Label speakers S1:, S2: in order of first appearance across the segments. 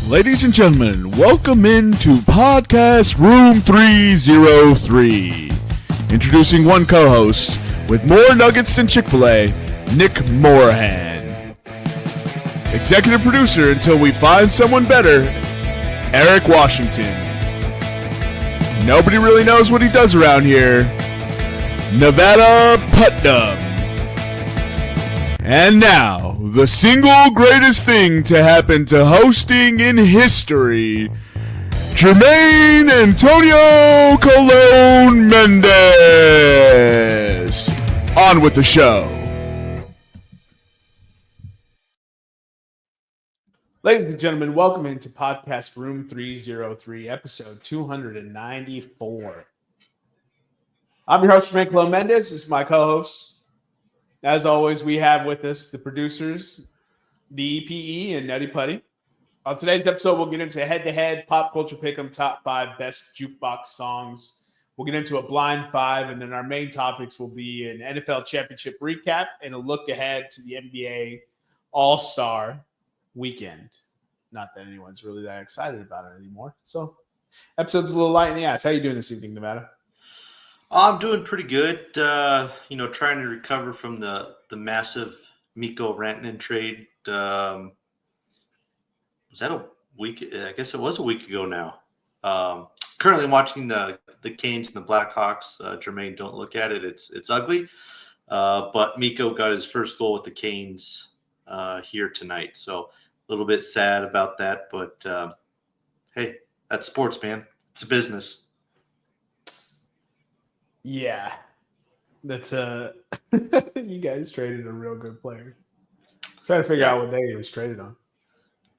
S1: Ladies and gentlemen, welcome into Podcast Room 303. Introducing one co-host with more nuggets than Chick-fil-A, Nick Morahan. Executive producer until we find someone better, Eric Washington. Nobody really knows what he does around here, Nevada Putnam. And now, the single greatest thing to happen to hosting in history, Jermaine Antonio Colon Mendez. On with the show. Ladies and gentlemen, welcome into Podcast Room 303, episode 294. I'm your host, Jermaine Colon Mendez. This is my co-host. As always, we have with us the producers, the EPE, and Nutty Putty. On today's episode, we'll get into head-to-head pop culture pick'em top 5 best jukebox songs. We'll get into a blind 5, and then our main topics will be an NFL championship recap and a look ahead to the NBA All-Star weekend. Not that anyone's really that excited about it anymore. So, episode's a little light in the ass. How are you doing this evening, Nevada?
S2: I'm doing pretty good. Trying to recover from the massive Mikko Rantanen trade. Was that a week? I guess it was a week ago now. Currently watching the Canes and the Blackhawks. Jermaine, don't look at it. It's ugly. But Mikko got his first goal with the Canes here tonight. So a little bit sad about that. But hey, that's sports, man. It's a business.
S1: Yeah, that's you guys traded a real good player. Trying to figure out what day he was traded on.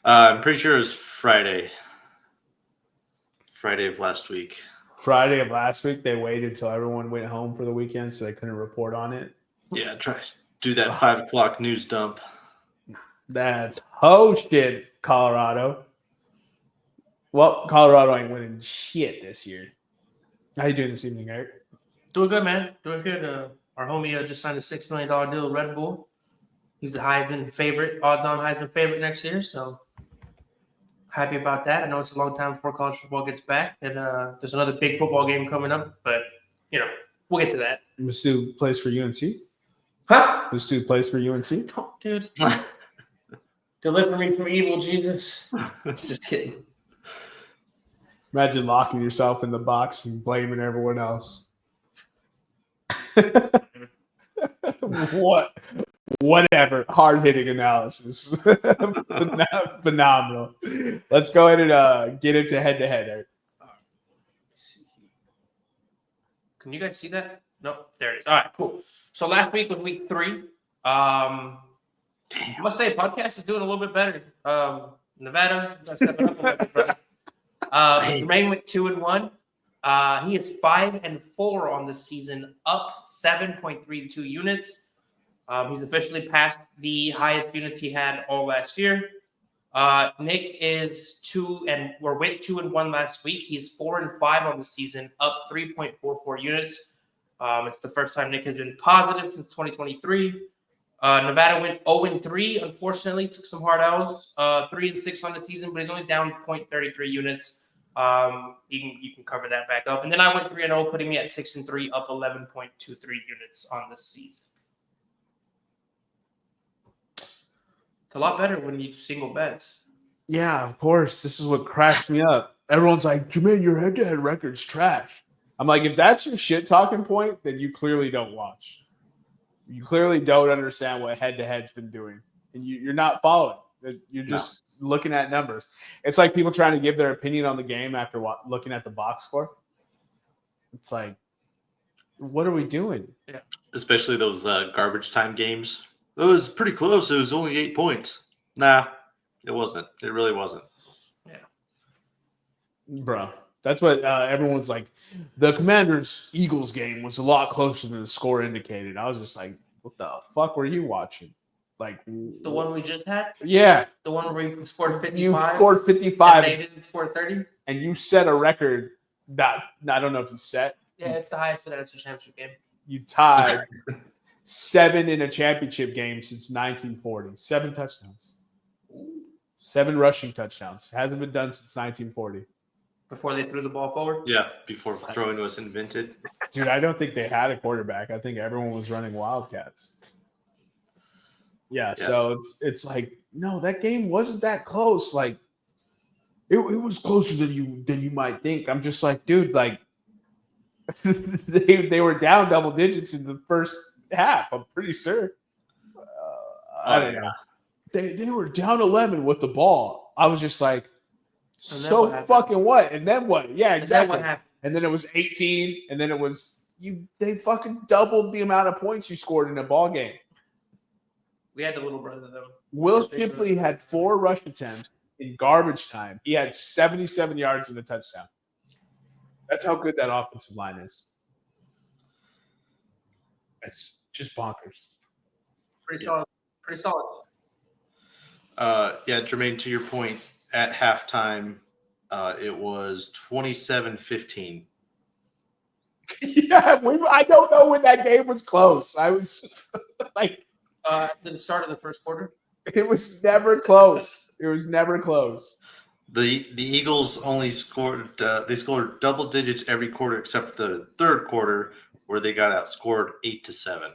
S2: I'm pretty sure it was Friday of last week.
S1: Friday of last week, they waited until everyone went home for the weekend so they couldn't report on it.
S2: Yeah, try to do that 5 o'clock news dump.
S1: That's shit, Colorado. Well, Colorado ain't winning shit this year. How you doing this evening, Eric?
S3: Doing good, man. Doing good. Our homie just signed a $6 million deal with Red Bull. He's the Heisman favorite, odds-on Heisman favorite next year. So happy about that. I know it's a long time before college football gets back, and there's another big football game coming up. But we'll get to that.
S1: This dude plays for UNC.
S3: Huh?
S1: This dude plays for UNC.
S3: Oh, dude, deliver me from evil, Jesus. Just kidding.
S1: Imagine locking yourself in the box and blaming everyone else. Whatever. Hard-hitting analysis. Phenomenal. Let's go ahead and get into head-to-head, Eric.
S3: Can you guys see that? Nope. There it is. All right, cool. So last week was week 3. I must say, podcast is doing a little bit better. Nevada, stepping up a little bit, brother. Jermaine went 2-1. He is 5-4 on the season, up 7.32 units. He's officially passed the highest units he had all last year. Nick is 2-1 last week. He's 4-5 on the season, up 3.44 units. It's the first time Nick has been positive since 2023. Nevada went 0-3. Unfortunately, took some hard L's. 3-6 on the season, but he's only down 0.33 units. You can cover that back up. And then I went 3-0, putting me at 6-3, up 11.23 units on the season. It's a lot better when you single bets.
S1: Yeah, of course. This is what cracks me up. Everyone's like, Jermaine, your head-to-head record's trash. I'm like, if that's your shit talking point, then you clearly don't watch. You clearly don't understand what head-to-head's been doing. And you're not following. You're just looking at numbers. It's like people trying to give their opinion on the game after looking at the box score. It's like, what are we doing?
S2: Yeah. Especially those garbage time games. It was pretty close. It was only 8 points. Nah, it wasn't. It really wasn't.
S3: Yeah.
S1: Bro, that's what everyone's like. The Commanders-Eagles game was a lot closer than the score indicated. I was just like, what the fuck were you watching? Like
S3: the one we just had?
S1: Yeah.
S3: The one where you scored 55?
S1: You scored 55.
S3: And they didn't score 30?
S1: And you set a record that I don't know if you set.
S3: Yeah, it's the highest in a championship game.
S1: You tied 7 in a championship game since 1940. 7 touchdowns. 7 rushing touchdowns. Hasn't been done since 1940.
S3: Before they threw the ball forward.
S2: Yeah, before throwing was invented.
S1: Dude, I don't think they had a quarterback. I think everyone was running Wildcats. Yeah, so it's like, no, that game wasn't that close. Like, it was closer than you might think. I'm just like, dude, like they were down double digits in the first half. I'm pretty sure. I don't know. They were down 11 with the ball. I was just like, so fucking what? And then what? Yeah, exactly.
S3: What happened?
S1: And then it was 18, and then it was they fucking doubled the amount of points you scored in a ball game.
S3: We had the little brother though.
S1: Will Shipley had 4 rush attempts in garbage time. He had 77 yards and a touchdown. That's how good that offensive line is. That's just bonkers.
S3: Pretty solid. Pretty solid.
S2: Yeah, Jermaine, to your point, at halftime, it was 27-15.
S1: Yeah, I don't know when that game was close. I was just like,
S3: the start of the first quarter.
S1: it was never close. It was never close.
S2: The Eagles only scored. They scored double digits every quarter except for the third quarter, where they got outscored 8-7.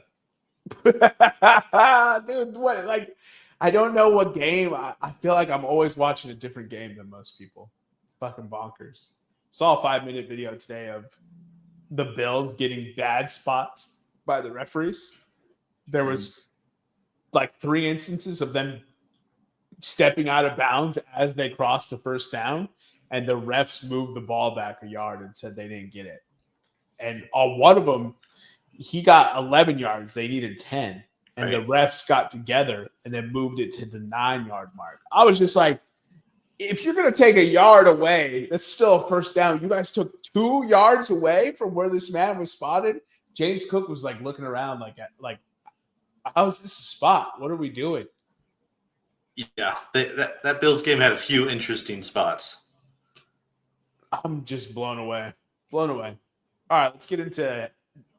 S1: Dude, what? Like, I don't know what game. I feel like I'm always watching a different game than most people. It's fucking bonkers. Saw a 5-minute video today of the Bills getting bad spots by the referees. There was like 3 instances of them stepping out of bounds as they crossed the first down, and the refs moved the ball back a yard and said they didn't get it. And on one of them, he got 11 yards. They needed 10. And the refs got together and then moved it to the 9-yard mark. I was just like, if you're going to take a yard away, that's still a first down. You guys took 2 yards away from where this man was spotted. James Cook was like looking around like how is this a spot? What are we doing?
S2: Yeah, that Bills game had a few interesting spots.
S1: I'm just blown away. Blown away. All right, let's get into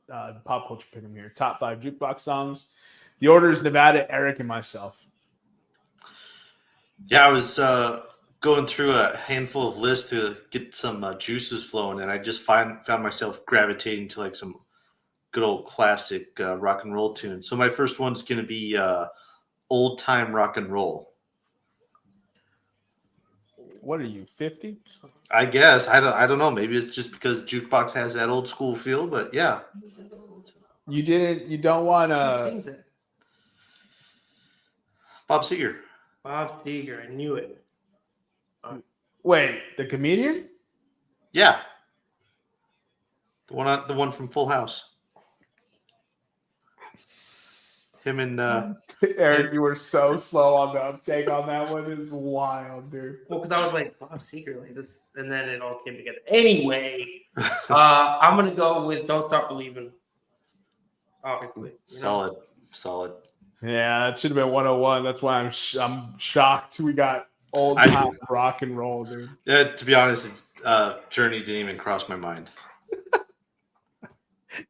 S1: pop culture pick 'em here. Top 5 jukebox songs. The order is Nevada, Eric, and myself.
S2: Yeah, I was going through a handful of lists to get some juices flowing, and I just found myself gravitating to like some good old classic rock and roll tunes. So my first one's going to be old time rock and roll.
S1: What are you, 50?
S2: I guess I don't know. Maybe it's just because Jukebox has that old school feel, but yeah.
S1: You don't want to.
S2: Bob Seger.
S3: Bob Seger, I knew it.
S1: Wait, the comedian?
S2: Yeah. The one from Full House. Him and
S1: Eric, you were so slow on the uptake on that one. It's wild, dude.
S3: Well, because I was like, Bob Seger, like this, and then it all came together. Anyway, I'm gonna go with "Don't Stop Believing." Obviously,
S2: solid.
S1: Yeah, it should have been 101. That's why I'm shocked we got old time rock and roll, dude.
S2: Yeah, to be honest, Journey didn't even cross my mind.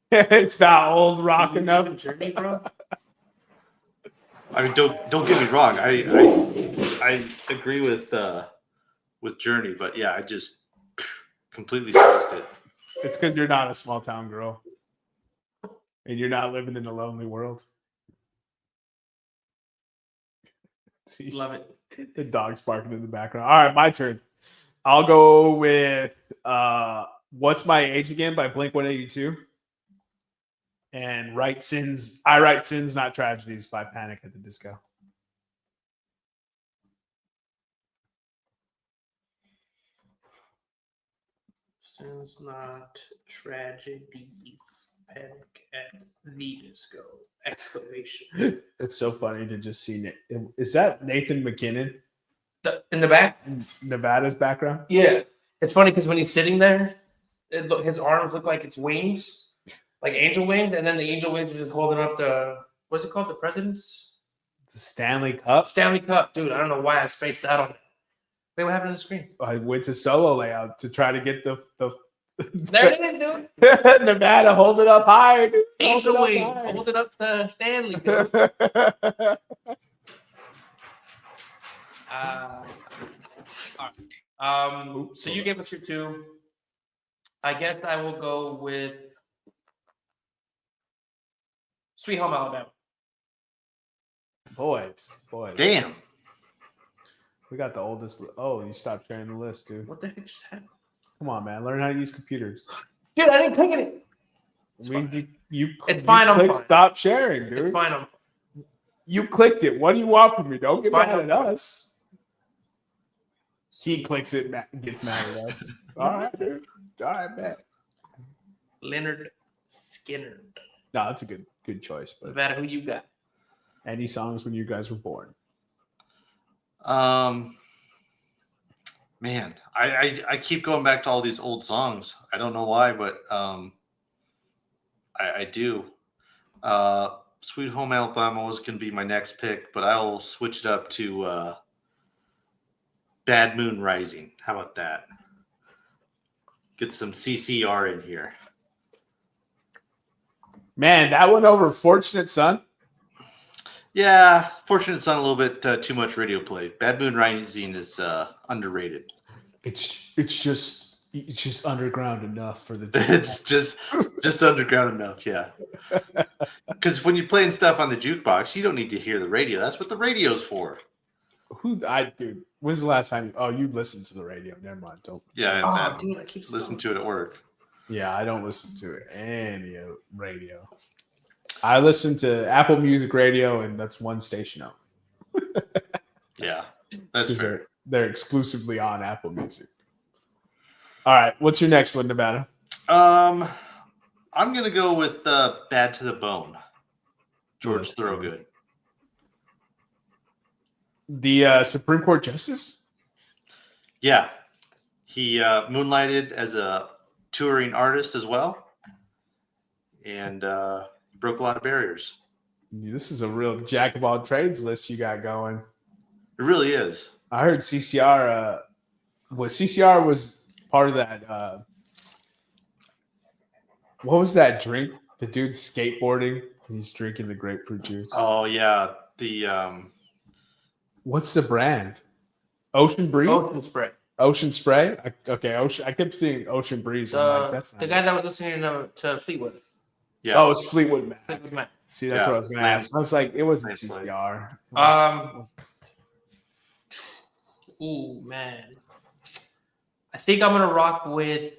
S1: It's not old rock enough.
S3: Journey, bro.
S2: I mean, don't get me wrong. I agree with Journey, but yeah, I just completely spaced it.
S1: It's because you're not a small town girl, and you're not living in a lonely world. Jeez.
S3: Love it.
S1: The dog's barking in the background. All right, my turn. I'll go with "What's My Age Again" by Blink-182. And I Write Sins, Not Tragedies by Panic at the Disco.
S3: Sins, not tragedies. Panic at the Disco! Exclamation.
S1: It's so funny to just see it. Is that Nathan McKinnon?
S3: In the back?
S1: Nevada's background?
S3: Yeah. It's funny because when he's sitting there, his arms look like it's wings. Like angel wings, and then the angel wings are just holding up what's it called? The president's?
S1: The Stanley Cup?
S3: Stanley Cup. Dude, I don't know why I spaced out on it. Wait, what happened to the screen?
S1: I went to solo layout to try to get the
S3: There it is, dude.
S1: Nevada, hold it up high, dude.
S3: Angel wing. Hold it up to Stanley, dude. All right. So you gave us your 2. I guess I will go with Sweet Home Alabama.
S1: Boys.
S2: Damn.
S1: We got the oldest. Oh, you stopped sharing the list, dude.
S3: What the heck just happened?
S1: Come on, man. Learn how to use computers.
S3: Dude, I didn't click it.
S1: It's
S3: fine, I'm
S1: clicked
S3: fine.
S1: Stop sharing, dude.
S3: It's fine.
S1: You clicked it. What do you want from me? Don't get mad at
S3: fine.
S1: us. He clicks it, gets mad at us. All right, dude. All right, man.
S3: Leonard Skinner.
S1: No, that's a good choice. But
S3: Nevada, who you got?
S1: any songs when you guys were born?
S2: Man, I keep going back to all these old songs. I don't know why, but I do. Sweet Home Alabama was going to be my next pick, but I will switch it up to Bad Moon Rising. How about that? Get some CCR in here.
S1: Man, that went over Fortunate Son.
S2: Yeah, Fortunate Son, a little bit too much radio play. Bad Moon Rising is underrated.
S1: It's just underground enough for the.
S2: It's just underground enough, yeah. Because when you're playing stuff on the jukebox, you don't need to hear the radio. That's what the radio's for.
S1: Dude, when's the last time? Oh, you listened to the radio. Never mind. Don't.
S2: Yeah,
S3: Dude, I keep
S2: listen to it at work.
S1: Yeah, I don't listen to any radio. I listen to Apple Music Radio, and that's one station out.
S2: Yeah, that's fair.
S1: They're exclusively on Apple Music. All right, what's your next one, Nevada?
S2: I'm gonna go with "Bad to the Bone," George Thorogood.
S1: The Supreme Court Justice?
S2: Yeah, he moonlighted as a touring artist as well, and broke a lot of barriers.
S1: This is a real jack of all trades list you got going.
S2: It really is.
S1: I heard CCR. CCR was part of that. What was that drink? The dude skateboarding. He's drinking the grapefruit juice.
S2: Oh yeah, the
S1: what's the brand? Ocean Breeze. Ocean Spray. Ocean. I kept seeing Ocean Breeze. I'm like, that's not
S3: the guy that was listening to Fleetwood.
S2: Yeah.
S1: Oh, it's Fleetwood Mac.
S3: Fleetwood Mac.
S1: See, that's what I was going to ask. I was like, it wasn't CCR.
S3: Ooh, man. I think I'm gonna rock with.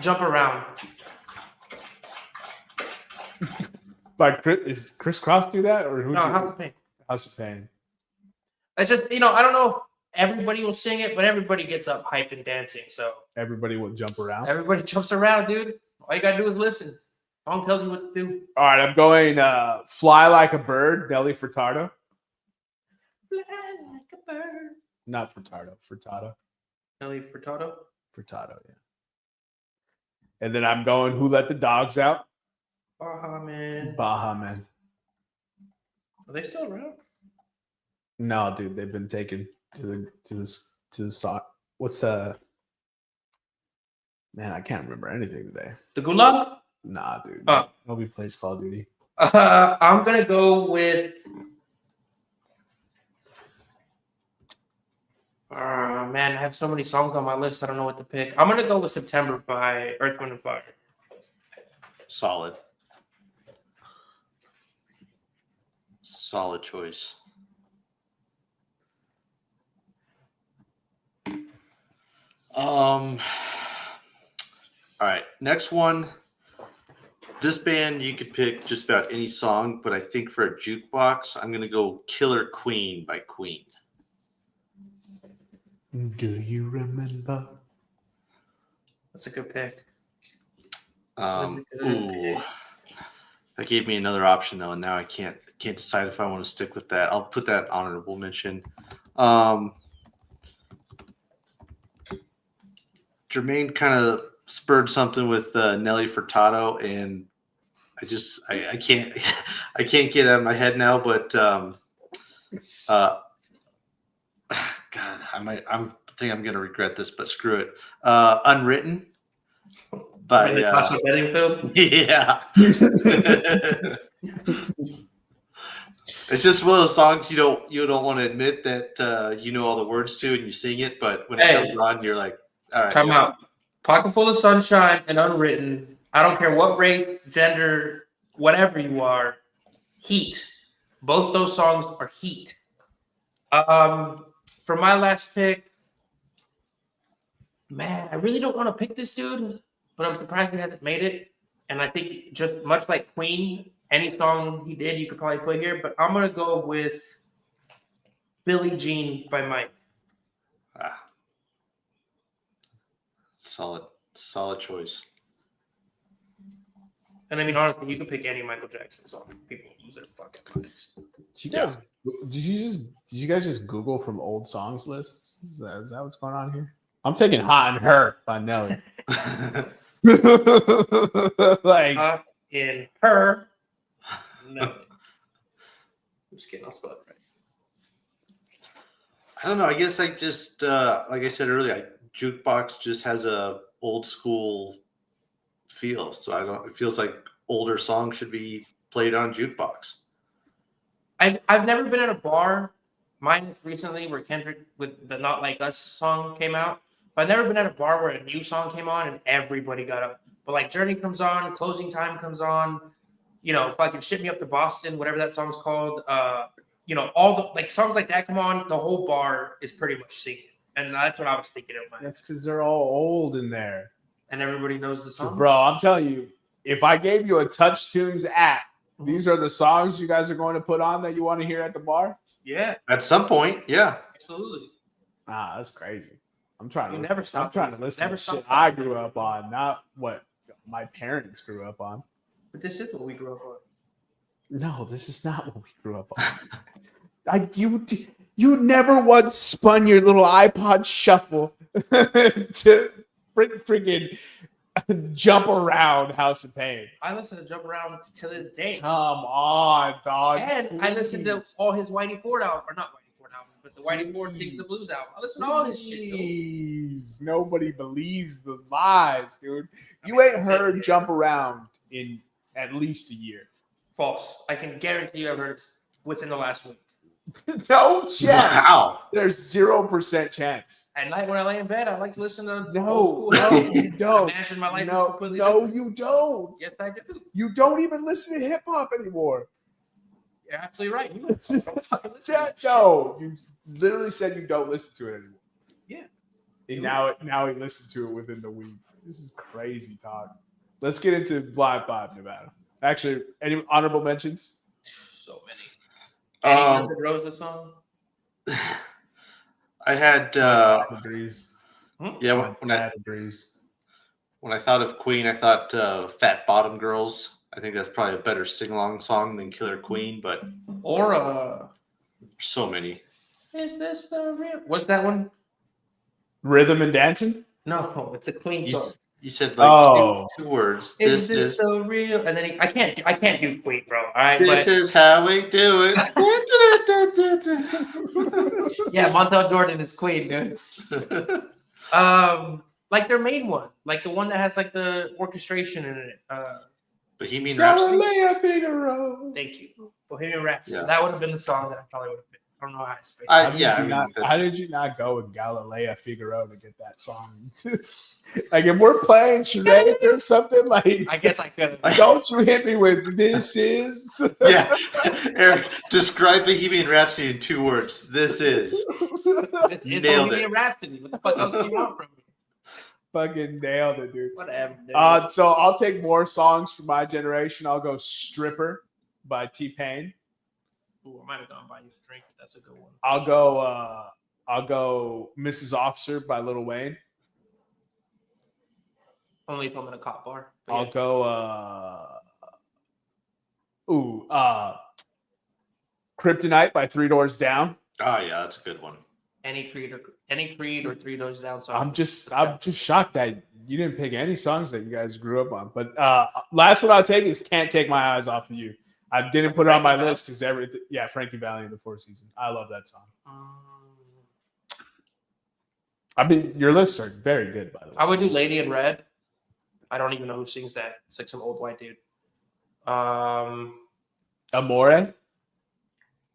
S3: Jump Around.
S1: By Chris, is Chris Cross do that or who?
S3: No, House of Pain.
S1: House of Pain.
S3: It's just I don't know if everybody will sing it, but everybody gets up, hyped, and dancing. So
S1: everybody will jump around.
S3: Everybody jumps around, dude. All you gotta do is listen. Song tells you what to do.
S1: All right, I'm going "Fly Like a Bird," Nelly Furtado.
S3: Fly like a bird.
S1: Not Furtado. Furtado.
S3: Nelly Furtado.
S1: Furtado, yeah. And then I'm going "Who Let the Dogs Out."
S3: Baha Man.
S1: Baha Man.
S3: Are they still around?
S1: No, dude, they've been taken to the sock. What's the man? I can't remember anything today.
S3: The Gulag?
S1: Nah, dude.
S3: Oh.
S1: Nobody plays Call of Duty.
S3: I'm gonna go with. Man, I have so many songs on my list. I don't know what to pick. I'm gonna go with "September" by Earth, Wind, and Fire.
S2: Solid choice. All right, next one. This band, you could pick just about any song, but I think for a jukebox, I'm going to go "Killer Queen" by Queen.
S1: Do you remember?
S3: That's a good pick.
S2: Ooh, that gave me another option though, and now I can't decide if I want to stick with that. I'll put that honorable mention. Jermaine kind of spurred something with Nelly Furtado, and I can't get it out of my head now. But God, I think I'm gonna regret this, but screw it. "Unwritten" by
S3: Natasha Bedingfield.
S2: yeah. It's just one of those songs you don't want to admit that you know all the words to and you sing it, but when it
S3: Hey.
S2: comes on, you're like, all right.
S3: Come out. Pocket full of sunshine and unwritten. I don't care what race, gender, whatever you are. Heat. Both those songs are heat. For my last pick, man, I really don't want to pick this dude, but I'm surprised he hasn't made it. And I think just much like Queen, any song he did, you could probably put here. But I'm gonna go with Billie Jean by Mike.
S2: Solid choice.
S3: And I mean, honestly, you can pick any Michael Jackson song. People lose their fucking minds.
S1: Did you guys just Google from old songs lists? Is that what's going on here? I'm taking "Hot and Hurt" by Nelly. Like
S3: in her. No. I'm just kidding. I'll spell it right.
S2: I don't know. I guess I just like I said earlier, Jukebox just has a old school feel. So it feels like older songs should be played on Jukebox.
S3: I've never been at a bar, minus recently where Kendrick with the "Not Like Us" song came out. But I've never been at a bar where a new song came on and everybody got up. But like Journey comes on, Closing Time comes on, fucking Ship Me Up to Boston, whatever that song's called. All the like songs like that come on, the whole bar is pretty much singing. And that's what I was thinking of.
S1: That's because they're all old in there.
S3: And everybody knows the song.
S1: Bro, I'm telling you, if I gave you a Touch Tunes app, these are the songs you guys are going to put on that you want to hear at the bar?
S3: Yeah.
S2: At some point, yeah.
S3: Absolutely.
S1: That's crazy. I'm trying to listen to shit I grew up on, not what my parents grew up on.
S3: But this is what we grew up on.
S1: No, this is not what we grew up on. You never once spun your little iPod shuffle to freaking Jump Around House of Pain.
S3: I listen to Jump Around to this day.
S1: Come on, dog.
S3: And
S1: please.
S3: I listen to all his Whitey Ford albums, or not Whitey Ford albums, but the Whitey Ford Sings the Blues album. I listen to all his shit.
S1: Please. Nobody believes the lies, dude. You ain't heard Jump Around in at least a year.
S3: False. I can guarantee you I've heard it within the last week.
S1: No chance.
S2: Wow.
S1: There's 0% chance.
S3: At night when I lay in bed, I like to listen to
S1: No, you don't.
S3: Imagine my life is completely
S1: no,
S3: different.
S1: you don't.
S3: Yes, I do.
S1: You don't even listen to hip hop anymore.
S3: You're absolutely right. You don't fucking listen to that shit.
S1: No, you literally said you don't listen to it anymore.
S3: Yeah.
S1: And now he listened to it within the week. This is crazy talk. Let's get into Live 5 Nevada. Actually, any honorable mentions?
S3: So many. Any Rosa song?
S2: I had
S1: agrees.
S2: Yeah, when I thought of Queen, I thought Fat Bottom Girls. I think that's probably a better sing-along song than Killer Queen, but
S3: or
S2: so many.
S3: Is this the real? What's that one?
S1: Rhythm and Dancing?
S3: No, it's a Queen song.
S2: You said like two words.
S3: Is this so real? And then I can't do Queen, bro. All right,
S2: this is how we do it.
S3: Yeah, Montel Jordan is Queen, dude. Like their main one, like the one that has like the orchestration in it.
S2: Bohemian Rhapsody.
S3: Thank you, Bohemian Rhapsody.
S2: Yeah.
S3: That would have been the song that I probably would have picked. I don't know how to space.
S1: How did you not go with Galilea Figaro to get that song? Like if we're playing charades or something, like
S3: I guess I could.
S1: Don't you hit me with "this is"?
S2: Yeah, Eric, describe Bohemian Rhapsody in 2 words. This is.
S3: It's
S2: Nailed
S3: Bohemian Rhapsody. What the fuck else do you want from me?
S1: Fucking nailed it, dude.
S3: Whatever. Dude.
S1: So I'll take more songs from my generation. I'll go "Stripper" by T-Pain.
S3: Ooh, I might have gone buy you a drink. That's a good one.
S1: I'll go "Mrs. Officer" by Lil Wayne.
S3: Only if I'm in a cop bar.
S1: I'll go "Kryptonite" by Three Doors Down.
S2: Oh yeah, that's a good one.
S3: Any Creed or Three Doors Down song.
S1: I'm just shocked that you didn't pick any songs that you guys grew up on. But last one I'll take is "Can't Take My Eyes Off of You." I didn't put it on my list because everything. Yeah, Frankie Valli in the Four Seasons. I love that song. I mean, your lists are very good, by the way.
S3: I would do "Lady in Red." I don't even know who sings that. It's like some old white dude.
S1: Amore?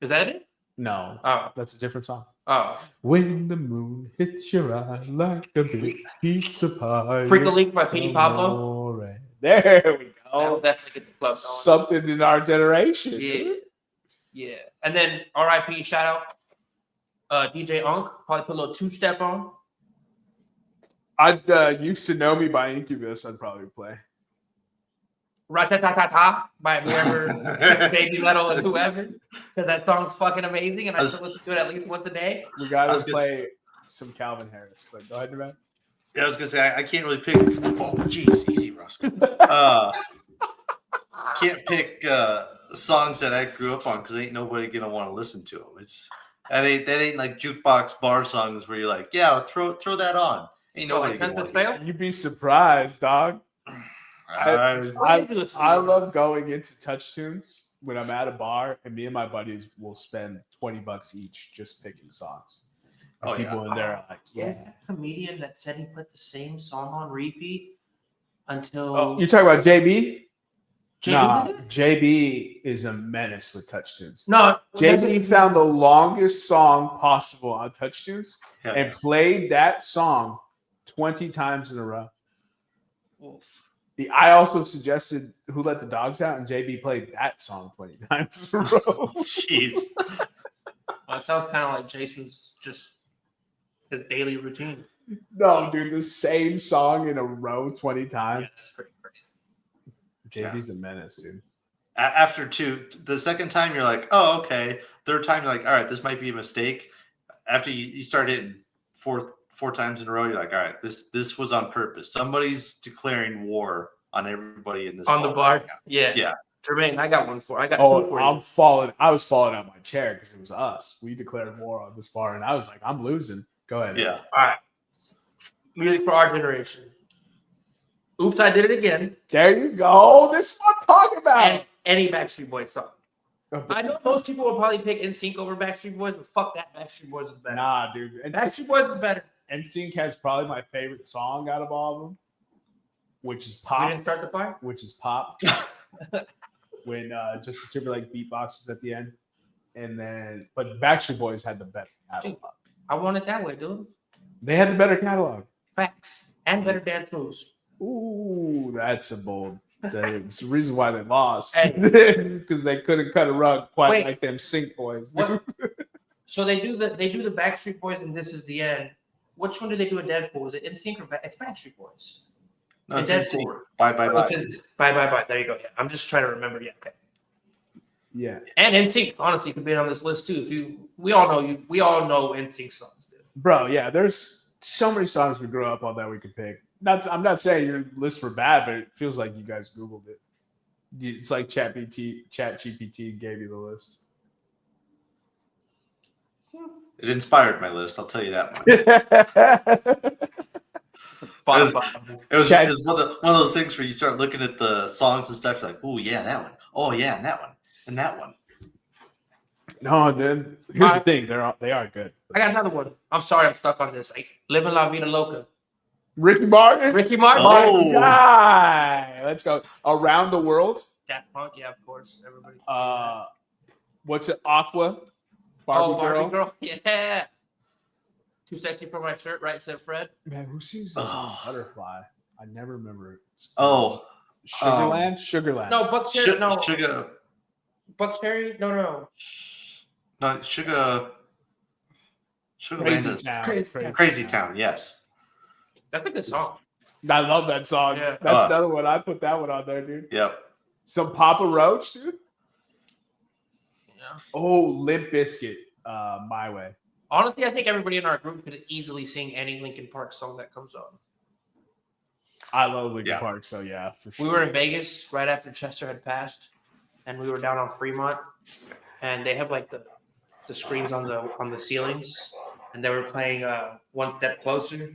S3: Is that it?
S1: No,
S3: Oh,
S1: that's a different song.
S3: oh.
S1: When the moon hits your eye like a big pizza pie.
S3: Freak a Leak by Petey Pablo.
S1: Amore. There we
S3: That'll
S1: go.
S3: definitely get the club going.
S1: Something in our generation.
S3: Yeah,
S1: Dude.
S3: yeah. And then R.I.P. shout out, DJ Unk. Probably put a little 2-step on.
S1: I'd used to know me by Incubus. I'd probably play.
S3: Ra-ta-ta-ta-ta by whoever, Baby Metal and whoever, because that song's fucking amazing, and I still listen to it at least once a day.
S1: We gotta play some Calvin Harris, but go ahead, man.
S2: Yeah, I was gonna say I can't really pick. Oh, jeez, easy, Roscoe. Can't pick songs that I grew up on because ain't nobody gonna want to listen to them. That ain't like jukebox bar songs where you're like, yeah, throw that on. Ain't nobody gonna want to hear it.
S1: You'd be surprised, dog. I love going into touch tunes when I'm at a bar, and me and my buddies will spend $20 each just picking songs. And people in there are like,
S3: yeah, comedian that said he put the same song on repeat until.
S1: Oh, you talking about JB?
S3: JB
S1: Nah, JB is a menace with touch tunes.
S3: No,
S1: JB found the longest song possible on touch tunes and played that song 20 times in a row.
S3: Oof.
S1: I also suggested Who Let the Dogs Out, and JB played that song 20 times in a row.
S2: Jeez.
S3: Well, it sounds kind of like Jason's just his daily routine.
S1: No, dude, the same song in a row 20 times.
S3: Yeah, that's pretty crazy.
S1: JB's a menace, dude.
S2: After the second time, you're like, oh, okay. Third time, you're like, all right, this might be a mistake. After you start hitting four times in a row, you're like, all right, this was on purpose. Somebody's declaring war on everybody in this
S3: on the bar.
S2: Right now.
S3: Yeah. Jermaine, I got two for you.
S1: I was falling out my chair because it was us. We declared war on this bar, and I was like, I'm losing. Go ahead.
S2: Yeah.
S3: All right. Music for our generation. Oops, I Did It Again.
S1: There you go. This is what I'm talking about.
S3: And any Backstreet Boys song. I know most people will probably pick NSYNC over Backstreet Boys, but fuck that. Backstreet Boys is better.
S1: Nah, dude.
S3: Backstreet Boys is better.
S1: NSYNC has probably my favorite song out of all of them, which is Pop.
S3: We didn't start the fire?
S1: Which is Pop. When Justin Timberlake beatboxes at the end. But Backstreet Boys had the better catalog.
S3: Dude, I want it that way, dude.
S1: They had the better catalog.
S3: Facts. And better dance moves.
S1: Ooh, that's a bold. It's the reason why they lost.
S3: Hey.
S1: Because they couldn't cut a rug quite like them Sync Boys.
S3: So they do the Backstreet Boys and This Is the End. Which one do they do in Deadpool? Is it NSYNC or it's Backstreet Boys?
S2: No, it's NSYNC. Bye.
S3: Bye. There you go. Yeah, I'm just trying to remember. Yeah, okay.
S1: Yeah.
S3: And NSYNC honestly could be on this list too. We all know NSYNC songs, dude.
S1: Bro, yeah, there's so many songs we grew up on that we could pick. I'm not saying your lists were bad, but it feels like you guys Googled it. It's like ChatGPT gave you the list.
S2: It inspired my list. I'll tell you that much. It was one of those things where you start looking at the songs and stuff. You're like, oh yeah, that one. Oh yeah, and that one, and that one.
S1: No, dude. Here's the thing: they are good.
S3: I got another one. I'm sorry, I'm stuck on this. Living La Vida Loca.
S1: Ricky Martin.
S2: Oh,
S1: guy. Let's go. Around the World.
S3: Daft Punk, yeah, of course. Everybody.
S1: What's it? Aqua.
S3: Barbie Girl. Yeah. Too Sexy for My Shirt, right? Said Fred.
S1: Man, who sings this song? Butterfly. I never remember it. Sugarland.
S3: No, Buck Cherry. No.
S2: Sugar.
S3: Buck Cherry. No.
S2: No, Sugar.
S1: Crazy
S2: Town. Yes.
S3: That's a good song.
S1: I love that song. Yeah. That's another one. I put that one on there, dude.
S2: Yep.
S1: Some Papa Roach, dude.
S3: Yeah.
S1: Oh, Limp Bizkit. My Way.
S3: Honestly, I think everybody in our group could easily sing any Linkin Park song that comes on.
S1: I love Linkin Park, so yeah, for sure.
S3: We were in Vegas right after Chester had passed, and we were down on Fremont, and they have like the screens on the ceilings, and they were playing One Step Closer,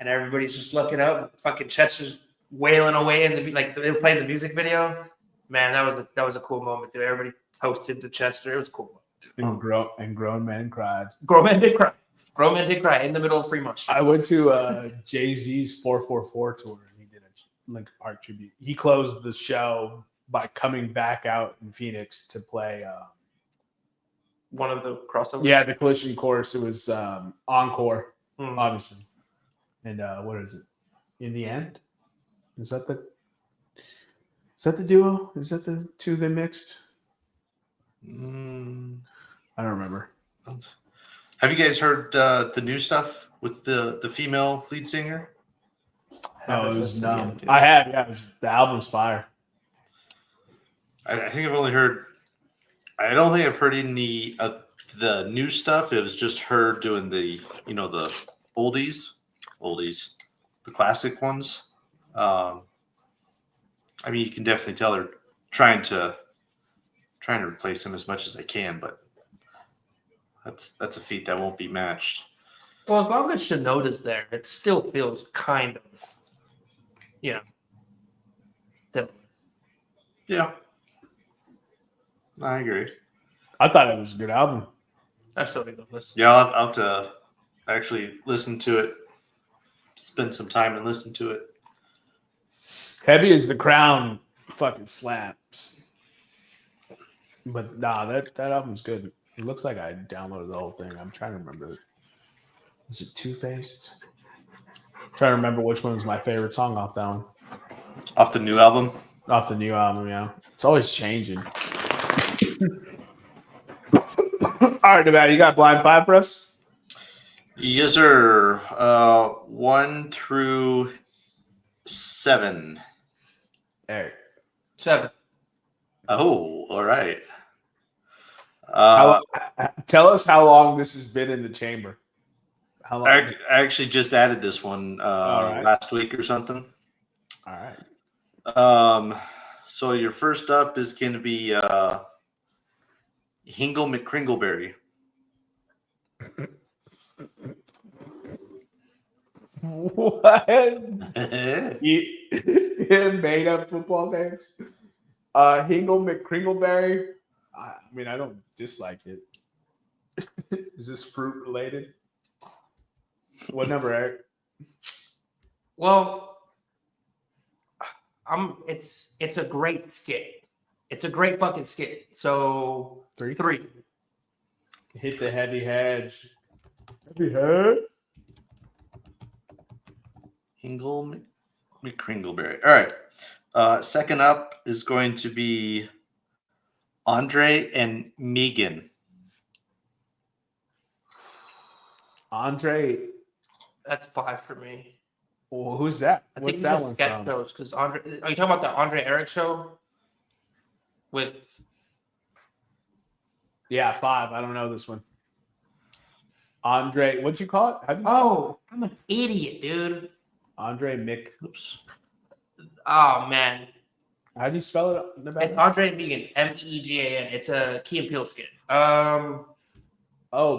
S3: and everybody's just looking up. Fucking Chester's wailing away, and they were playing the music video. Man, that was a cool moment, dude. Everybody toasted to Chester. It was cool.
S1: And grown men cried.
S3: Grown men did cry. In the middle of Fremont Street.
S1: I went to Jay-Z's 444 tour, and he did Linkin Park tribute. He closed the show by coming back out in Phoenix to play.
S3: One of the crossovers.
S1: Yeah, the Collision Course. It was Encore,
S3: Hmm.
S1: obviously. And what is it? In the End? Is that the duo? Is that the two they mixed? I don't remember.
S2: Have you guys heard the new stuff with the female lead singer?
S1: Oh, it was numb. I have, yeah. The album's fire.
S2: I think I've only heard. I don't think I've heard any of the new stuff. It was just her doing the the oldies, the classic ones. I mean, you can definitely tell they're trying to replace them as much as they can, but that's a feat that won't be matched.
S3: Well, as long as Shinoda's there, it still feels kind of, similar.
S2: Yeah, I agree.
S1: I thought it was a good album.
S3: I still need to listen.
S2: Yeah, I'll have to actually listen to it. Spend some time and listen to it.
S1: Heavy as the Crown fucking slaps. But nah, that album's good. It looks like I downloaded the whole thing. I'm trying to remember. Is it Two-Faced? Trying to remember which one was my favorite song off that one.
S2: Off the new album?
S1: Off the new album, yeah. It's always changing. All right, Nevada, you got Blind Five for us?
S2: Yes, sir. 1 through 7.
S1: Hey.
S3: 7.
S2: Oh, all right.
S1: Tell us how long this has been in the chamber. How long?
S2: I actually just added this one
S1: right.
S2: last week or something.
S1: All right.
S2: So your first up is going to be Hingle McCringleberry.
S1: What? You made up football names? Hingle McCringleberry. I mean, I don't dislike it. Is this fruit related? What number, Eric?
S3: Well, it's a great skit. It's a great fucking skit. So 3.
S1: Hit the heavy hedge. Heavy head.
S2: Hingle McCringleberry. All right. Second up is going to be Andre and Megan.
S1: Andre.
S3: That's 5 for me.
S1: Well, who's that?
S3: I
S1: What's
S3: think
S1: that
S3: you
S1: one
S3: just
S1: from?
S3: get those because Andre. Are you talking about the Andre Eric show? With
S1: Yeah, 5. I don't know this one. Andre, what'd you call it?
S3: I'm an idiot, dude.
S1: Andre Mick.
S2: Oops.
S3: Oh man,
S1: How do you spell it?
S3: it's Andre Megan, Megan. It's a Key and Peele skit.
S1: Oh,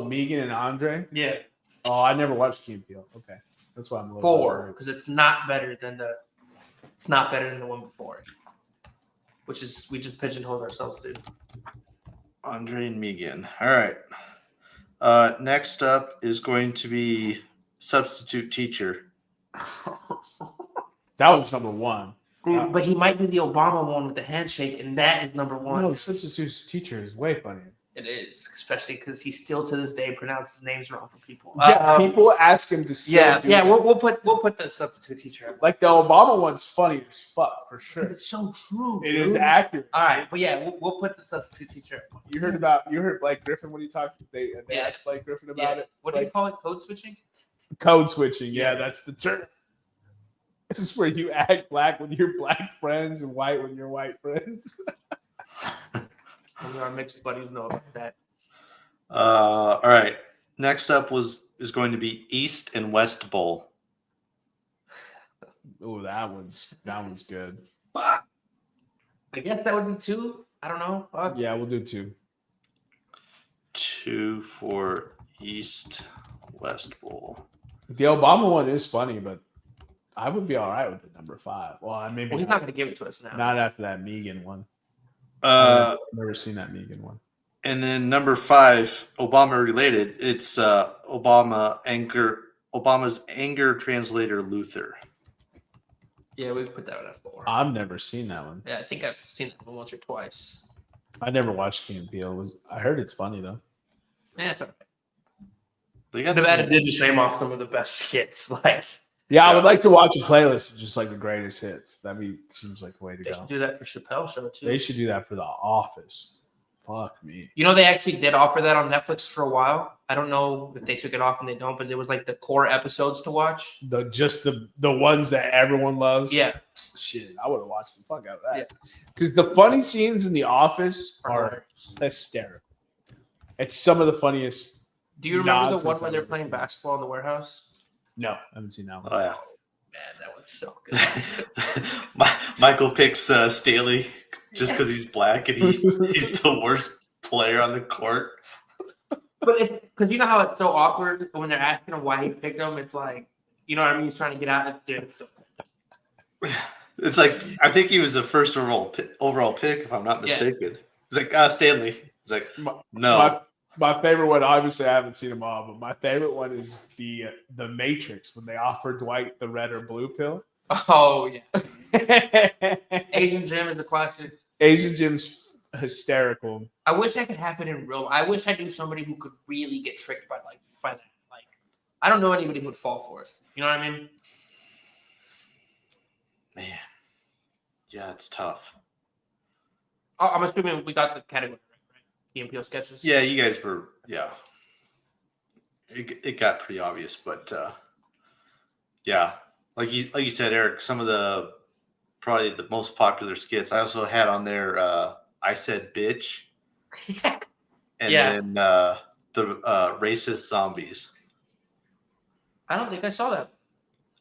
S1: Megan and Andre.
S3: Yeah,
S1: Oh, I never watched Key and Peele. Okay, that's why I'm a little
S3: 4 because it's not better than the one before it. Which is we just pigeonholed ourselves, dude.
S2: Andre and Megan. All right. Next up is going to be Substitute Teacher.
S1: That was number 1.
S3: Dude, but he might be the Obama one with the handshake, and that is number 1.
S1: No, the substitute teacher is way funnier.
S3: It is, especially because he still to this day pronounces names wrong for people.
S1: Yeah, people ask him to still do that.
S3: We'll put the substitute teacher up.
S1: Like the Obama one's funny as fuck for sure.
S3: Because it's so true.
S1: It
S3: dude.
S1: is accurate.
S3: All right, but yeah, we'll put the substitute teacher up.
S1: You heard Blake Griffin when he talked. They asked Blake Griffin about it.
S3: What do you call it? Code switching?
S1: Code switching. Yeah, that's the term. This is where you act black with your black friends and white with your white friends.
S3: Only our mixed buddies know about that.
S2: All right. Next up is going to be East and West Bowl.
S1: Oh, that one's good.
S3: Fuck. I guess that would be 2. I don't know. Fuck.
S1: Yeah, we'll do 2.
S2: 2 for East West Bowl.
S1: The Obama one is funny, but I would be all right with the number 5. Well, maybe
S3: Well, he's not going to give it to us now.
S1: not after that Megan one.
S2: Uh,
S1: I've never seen that Megan one.
S2: And then number 5, Obama related. It's Obama's anger translator Luther.
S3: Yeah, we put that one at 4.
S1: I've never seen that one.
S3: Yeah, I think I've seen that one once or twice.
S1: I never watched Key and Peele. I heard it's funny though.
S3: Yeah, it's okay.
S2: They got
S3: Nevada
S2: some-
S3: did just name off some of the best skits. Like,
S1: Yeah, I
S2: Yeah.
S1: would like to watch a playlist of just like the greatest hits. Seems like the way to
S3: they
S1: go.
S3: should do that for Chappelle Show too.
S1: They should do that for The Office. Fuck me.
S3: You know, they actually did offer that on Netflix for a while. I don't know if they took it off and they don't, but there was like the core episodes to watch.
S1: The ones that everyone loves.
S3: Yeah.
S1: Shit, I would have watched the fuck out of
S3: Yeah.
S1: that. Because the funny scenes in The Office are hysterical. It's some of the funniest.
S3: Do you remember the
S1: nonsense
S3: one where
S1: I've
S3: they're
S1: ever
S3: playing
S1: seen.
S3: basketball in the warehouse?
S1: No, I haven't seen that one.
S2: Oh yeah.
S3: Man, that was so good.
S2: Michael picks Staley just because he's black and he's the worst player on the court.
S3: But because you know how it's so awkward when they're asking him why he picked him, it's like, you know what I mean? He's trying to get out. Dude, it's so
S2: It's like I think he was the first overall pick, if I'm not mistaken. He's like, Stanley. He's like, no.
S1: My favorite one, obviously, I haven't seen them all, but my favorite one is the Matrix when they offer Dwight the red or blue pill.
S3: Oh yeah, Asian Jim is a classic.
S1: Asian Jim's hysterical.
S3: I wish that could happen in real. I wish I knew somebody who could really get tricked by that. Like, I don't know anybody who would fall for it. You know what I mean?
S2: Man, yeah, it's tough.
S3: Oh, I'm assuming we got the category right? Key and Peele sketches.
S2: Yeah, you guys were. Yeah, it got pretty obvious, but yeah, like you said, Eric, some of the probably the most popular skits. I also had on there. I said bitch, and then the racist zombies.
S3: I don't think I saw that.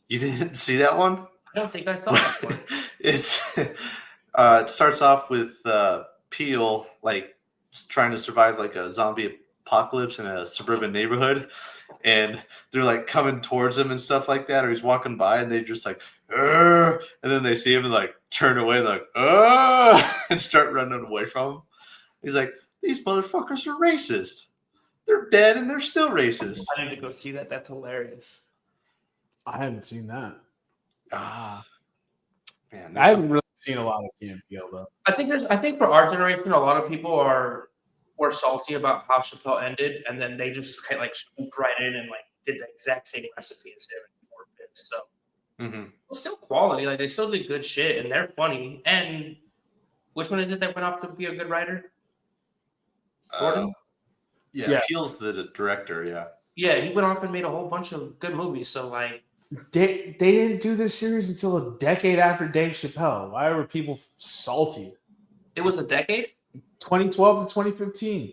S2: You didn't see that one?
S3: I don't think I saw that one.
S2: It starts off with Peel like trying to survive like a zombie apocalypse in a suburban neighborhood, and they're like coming towards him and stuff like that, or he's walking by and they just like, "Arr!" And then they see him and like turn away like, and start running away from him. He's like, these motherfuckers are racist. They're dead and they're still racist.
S3: I need to go see that. That's hilarious.
S1: I haven't seen that.
S2: Man,
S1: I haven't really seen a lot of Key and Peele though.
S3: I think for our generation, a lot of people were salty about how Chappelle ended, and then they just kind of like swooped right in and like did the exact same recipe as him and more bits. So it's still quality. Like they still did good shit, and they're funny. And which one is it that went off to be a good writer? Gordon?
S2: Yeah, Peele's the director. Yeah.
S3: Yeah, he went off and made a whole bunch of good movies. So like,
S1: They didn't do this series until a decade after Dave Chappelle. Why were people salty?
S3: it was a decade,
S1: 2012 to 2015.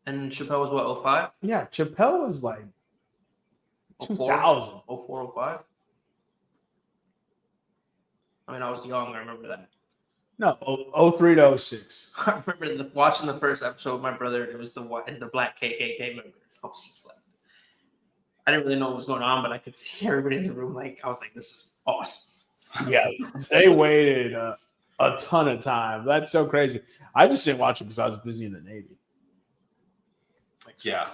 S3: and Chappelle was what, 05?
S1: Yeah, Chappelle was like
S3: 04?
S1: 2000.
S3: 04, 05? I mean, I was young. I remember that.
S1: No, 03 to 06.
S3: I remember watching the first episode with my brother. It was the black KKK members. I was just like, I didn't really know what was going on, but I could see everybody in the room. Like, I was like, this is awesome.
S1: Yeah, they waited a ton of time. That's so crazy. I just didn't watch it because I was busy in the Navy. Like,
S2: Yeah.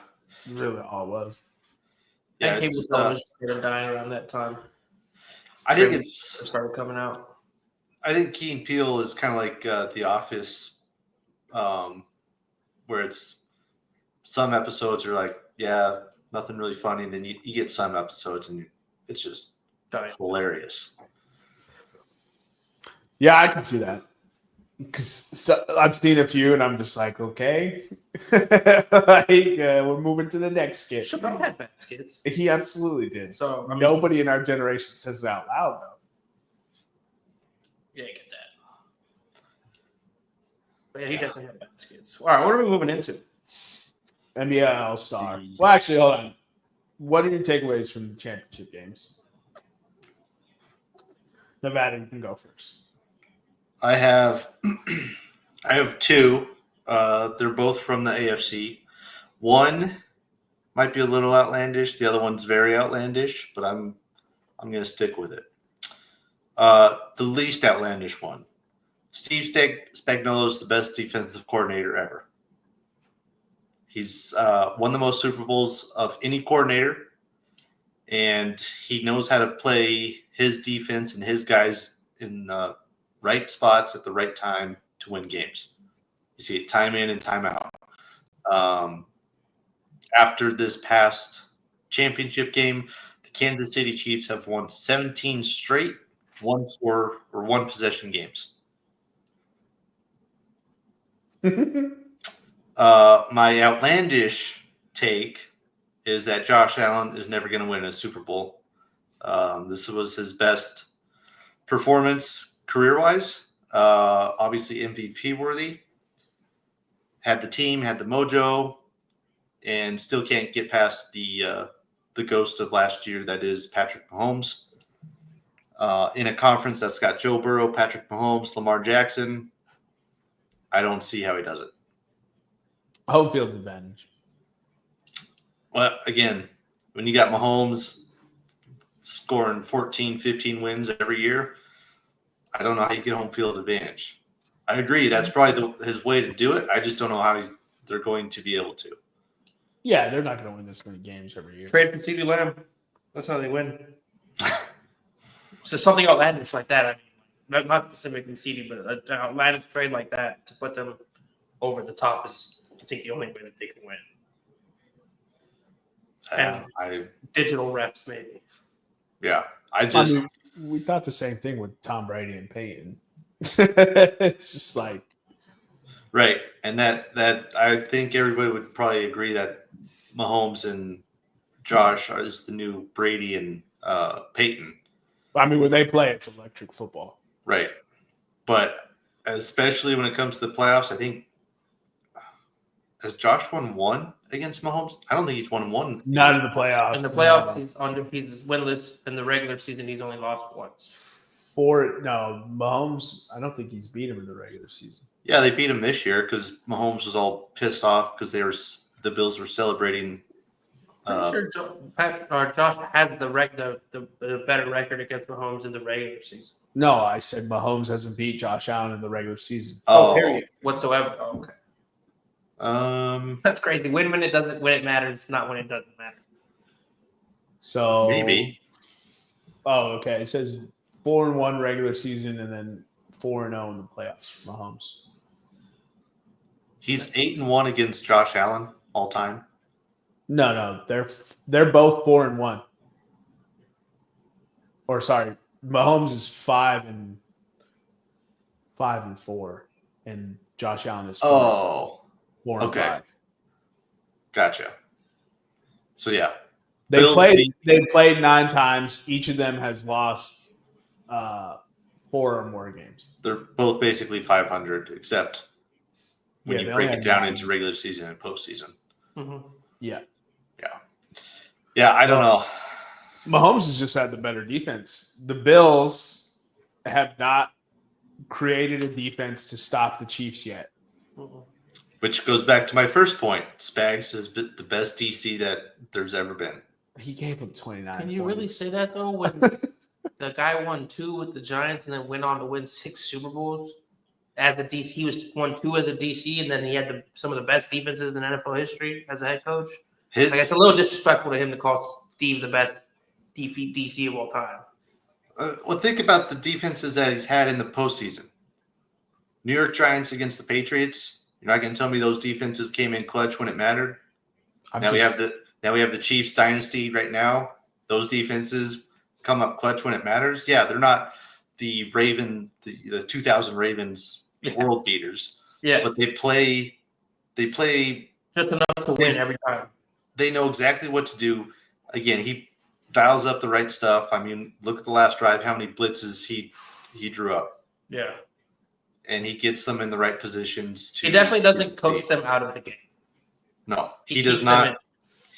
S1: Really all it was.
S2: Yeah,
S3: And cable television started dying around that time.
S2: I think
S3: It
S2: it's.
S3: started coming out.
S2: I think Key and Peele is kind of like The Office, where it's some episodes are like, yeah, nothing really funny. And then you get some episodes and it's just
S3: Dying.
S2: hilarious.
S1: Yeah, I can see that. Because I've seen a few and I'm just like, okay. Like, we're moving to the next skit.
S3: Chappelle had bad skits.
S1: He absolutely did.
S3: So, I mean,
S1: Nobody in our generation says it out loud, though.
S3: yeah, I get that. But yeah, he definitely had bad skits. All right, what are we moving into?
S1: NBA All-Star. Well, actually, hold on. What are your takeaways from the championship games? Nevada, you can go first.
S2: I have two. They're both from the AFC. One might be a little outlandish. The other one's very outlandish, but I'm going to stick with it. The least outlandish one. Steve Spagnuolo is the best defensive coordinator ever. He's won the most Super Bowls of any coordinator. and he knows how to play his defense and his guys in the right spots at the right time to win games. You see it time in and time out. After this past championship game, the Kansas City Chiefs have won 17 straight one-score or one-possession games. My outlandish take is that Josh Allen is never going to win a Super Bowl. This was his best performance career-wise. Obviously MVP worthy. Had the team, had the mojo, and still can't get past the ghost of last year that is Patrick Mahomes. In a conference that's got Joe Burrow, Patrick Mahomes, Lamar Jackson, I don't see how he does it.
S1: Home field advantage.
S2: Well, again, when you got Mahomes scoring 14, 15 wins every year, I don't know how you get home field advantage. I agree. That's probably his way to do it. I just don't know how they're going to be able to.
S1: Yeah, they're not going to win this many games every year.
S3: Trade for CD Lamb. That's how they win. So something outlandish like that. I mean, not specifically CD, but an outlandish trade like that to put them over the top is, I think, the only way that they can win. And digital refs, maybe.
S2: Yeah,
S1: we thought the same thing with Tom Brady and Peyton. It's just like
S2: right, and that I think everybody would probably agree that Mahomes and Josh is the new Brady and Peyton.
S1: I mean, when they play, it's electric football.
S2: Right, but especially when it comes to the playoffs, I think has Josh won one against Mahomes? I don't think he's won one.
S1: Not in the playoffs.
S3: In the playoffs, he's winless. In the regular season, he's only lost once.
S1: Mahomes, I don't think he's beat him in the regular season.
S2: Yeah, they beat him this year because Mahomes was all pissed off because the Bills were celebrating.
S3: Pretty sure Josh has the better record against Mahomes in the regular season.
S1: No, I said Mahomes hasn't beat Josh Allen in the regular season.
S3: Period. Whatsoever. Oh, okay. That's crazy. Win when it matters, not when it doesn't matter.
S1: So
S2: maybe.
S1: Oh, okay. It says 4-1 regular season and then 4-0 in the playoffs. Mahomes.
S2: He's 8-1 against Josh Allen all time.
S1: No, they're both 4-1. Or sorry, Mahomes is 5-4, and Josh Allen is 4 and 5.
S2: Gotcha. So yeah,
S1: they played 9 times. Each of them has lost 4 or more games.
S2: They're both basically 500, except when you break it down into regular season and postseason.
S3: Mm-hmm.
S2: Yeah. I don't know.
S1: Mahomes has just had the better defense. The Bills have not created a defense to stop the Chiefs yet.
S3: Mm-hmm.
S2: Which goes back to my first point. Spags is the best DC that there's ever been.
S1: He gave him 29
S3: Can you
S1: points.
S3: really say that, though? When the guy won 2 with the Giants and then went on to win 6 Super Bowls as a DC. He won 2 as a DC, and then he had some of the best defenses in NFL history as a head coach. It's a little disrespectful to him to call Steve the best DC of all time.
S2: Well, think about the defenses that he's had in the postseason. New York Giants against the Patriots. You're not going to tell me those defenses came in clutch when it mattered. We have the Chiefs dynasty right now. Those defenses come up clutch when it matters. Yeah, they're not the 2000 Ravens world beaters.
S3: Yeah,
S2: but they play
S3: just enough to win every time.
S2: They know exactly what to do. Again, he dials up the right stuff. I mean, look at the last drive, how many blitzes he drew up.
S3: Yeah.
S2: And he gets them in the right positions.
S3: He definitely doesn't coach them out of the game.
S2: No, he does not.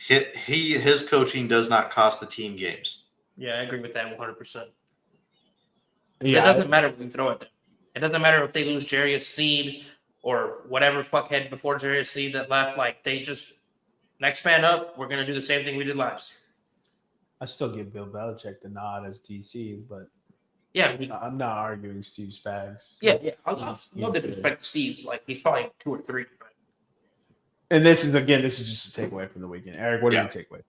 S2: His coaching does not cost the team games.
S3: Yeah, I agree with that 100%.
S1: Yeah.
S3: It doesn't matter when you throw it. It doesn't matter if they lose Jarius Sneed or whatever fuckhead before Jarius Sneed that left. Like, they just next man up. We're gonna do the same thing we did last year.
S1: I still give Bill Belichick the nod as DC, but
S3: yeah,
S1: I'm not arguing Steve Spags.
S3: Yeah. No disrespect to Steve's. Like, he's probably 2 or 3. But...
S1: And this is just a takeaway from the weekend. Eric, what do you take away?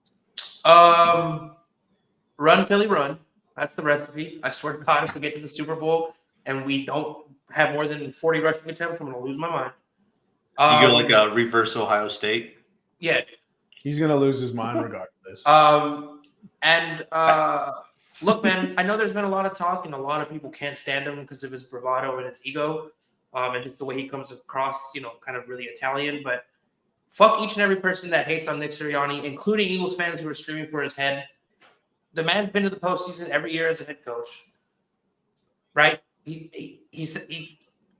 S3: Run, Philly, run. That's the recipe. I swear to God, if we get to the Super Bowl and we don't have more than 40 rushing attempts, I'm going to lose my mind.
S2: You go like a reverse Ohio State.
S3: Yeah.
S1: He's going to lose his mind regardless.
S3: Look, man, I know there's been a lot of talk and a lot of people can't stand him because of his bravado and his ego and just the way he comes across, kind of really Italian. But fuck each and every person that hates on Nick Sirianni, including Eagles fans who are screaming for his head. The man's been to the postseason every year as a head coach, right? He's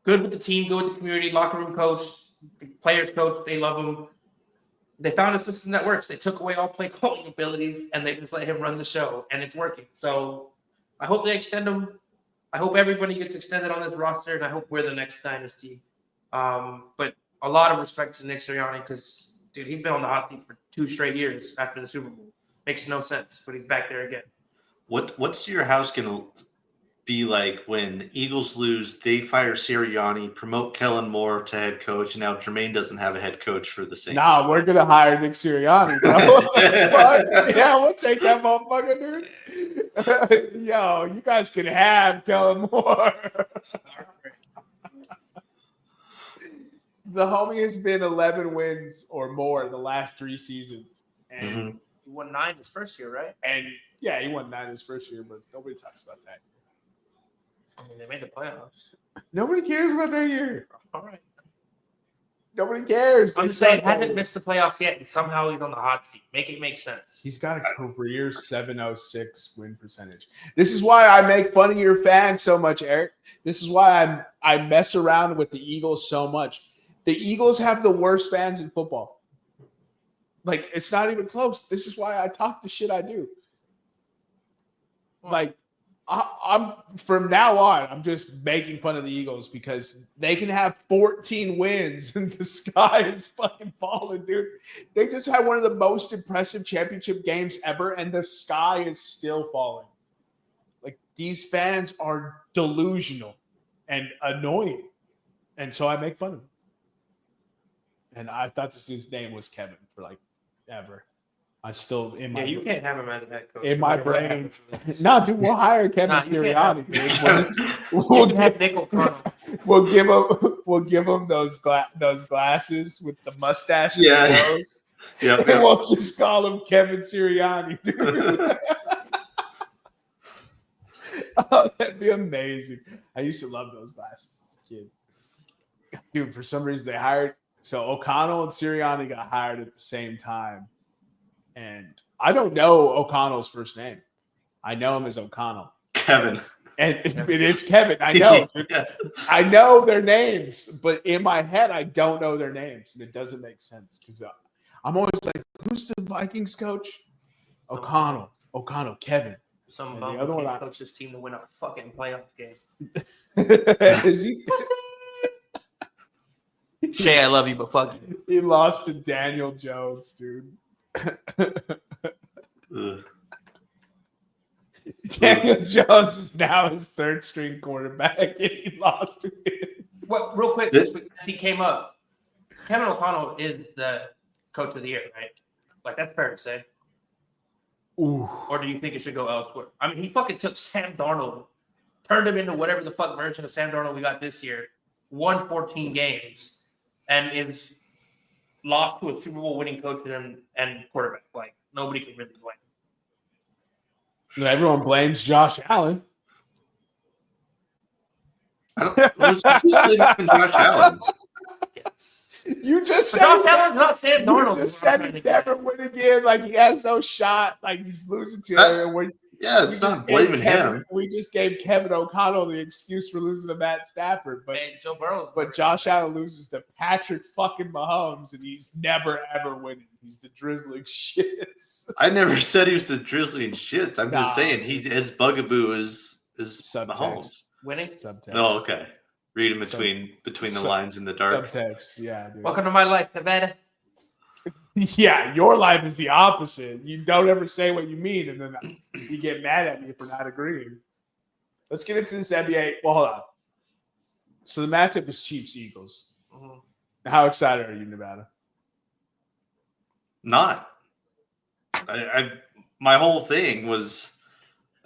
S3: good with the team, good with the community, locker room coach, the players coach. They love him. They found a system that works. They took away all play calling abilities and they just let him run the show, and it's working. So I hope they extend him. I hope everybody gets extended on this roster, and I hope we're the next dynasty. But a lot of respect to Nick Sirianni because, dude, he's been on the hot seat for 2 straight years after the Super Bowl. Makes no sense, but he's back there again.
S2: What's your house gonna be like when the Eagles lose? They fire Sirianni, promote Kellen Moore to head coach, and now Jermaine doesn't have a head coach for the Saints.
S1: Nah, we're gonna hire Nick Sirianni, bro. What the fuck? Yeah, we'll take that motherfucker, dude. Yo, you guys can have Kellen Moore. The homie has been 11 wins or more the last 3 seasons, and
S3: he won 9 his first year, right?
S1: And yeah, he won 9 his first year, but nobody talks about that.
S3: I mean, they made the playoffs.
S1: Nobody cares about that year.
S3: All right.
S1: Nobody cares.
S3: I'm saying hasn't missed the playoffs yet, and somehow he's on the hot seat. Make it make sense.
S1: He's got a career 706 win percentage. This is why I make fun of your fans so much, Eric. This is why I mess around with the Eagles so much. The Eagles have the worst fans in football. Like, it's not even close. This is why I talk the shit I do. Like, I'm from now on, I'm just making fun of the Eagles because they can have 14 wins and the sky is fucking falling, dude. They just had one of the most impressive championship games ever, and the sky is still falling. Like, these fans are delusional and annoying. And so I make fun of them. And I thought his name was Kevin for like ever. I still in my
S3: you can't have him as a head coach.
S1: In my brain. No, dude, we'll hire Kevin Sirianni, dude. We'll
S3: have Nick O'Connell.
S1: We'll give him those glasses with the mustache.
S2: Yeah.
S1: Yep. And we'll just call him Kevin Sirianni, dude. Oh, that'd be amazing. I used to love those glasses as a kid. Dude, for some reason they hired O'Connell and Sirianni got hired at the same time. And I don't know O'Connell's first name. I know him as O'Connell.
S2: Kevin.
S1: And it is Kevin. I know. Yeah. I know their names, but in my head, I don't know their names. And it doesn't make sense because I'm always like, who's the Vikings coach? O'Connell, Kevin.
S3: Some bum
S1: the other one
S3: coach his team to win a fucking playoff game.
S1: Is he?
S3: Shay, I love you, but fuck you.
S1: He lost to Daniel Jones, dude. Daniel Jones is now his 3rd string quarterback, and he lost to him.
S3: Well, real quick, since he came up, Kevin O'Connell is the coach of the year, right? Like, that's fair to say.
S1: Ooh.
S3: Or do you think it should go elsewhere? I mean, he fucking took Sam Darnold, turned him into whatever the fuck version of Sam Darnold we got this year, won 14 games, and is lost to a Super Bowl winning coach and quarterback. Like, nobody can really blame him.
S1: Everyone blames Josh Allen.
S2: Who's blaming Josh Allen?
S3: Yes.
S1: You just said
S3: Josh Allen's not Sam Darnold.
S1: You just said he never win again. Like, he has no shot. Like, he's losing to him.
S2: It's not blaming him.
S1: We just gave Kevin O'Connell the excuse for losing to Matt Stafford. But Josh Allen loses to Patrick fucking Mahomes, and he's never, ever winning. He's the drizzling shits.
S2: I never said he was the drizzling shits. I'm just saying his bugaboo is Mahomes.
S3: Winning?
S1: Subtext.
S2: Oh, okay. Reading between the lines in the dark.
S1: Subtext, yeah. Dude.
S3: Welcome to my life, Nevada.
S1: Yeah, your life is the opposite. You don't ever say what you mean, and then you get mad at me for not agreeing. Let's get into this NBA. Well, hold on. So the matchup is Chiefs-Eagles. Mm-hmm. How excited are you, Nevada?
S2: Not. My whole thing was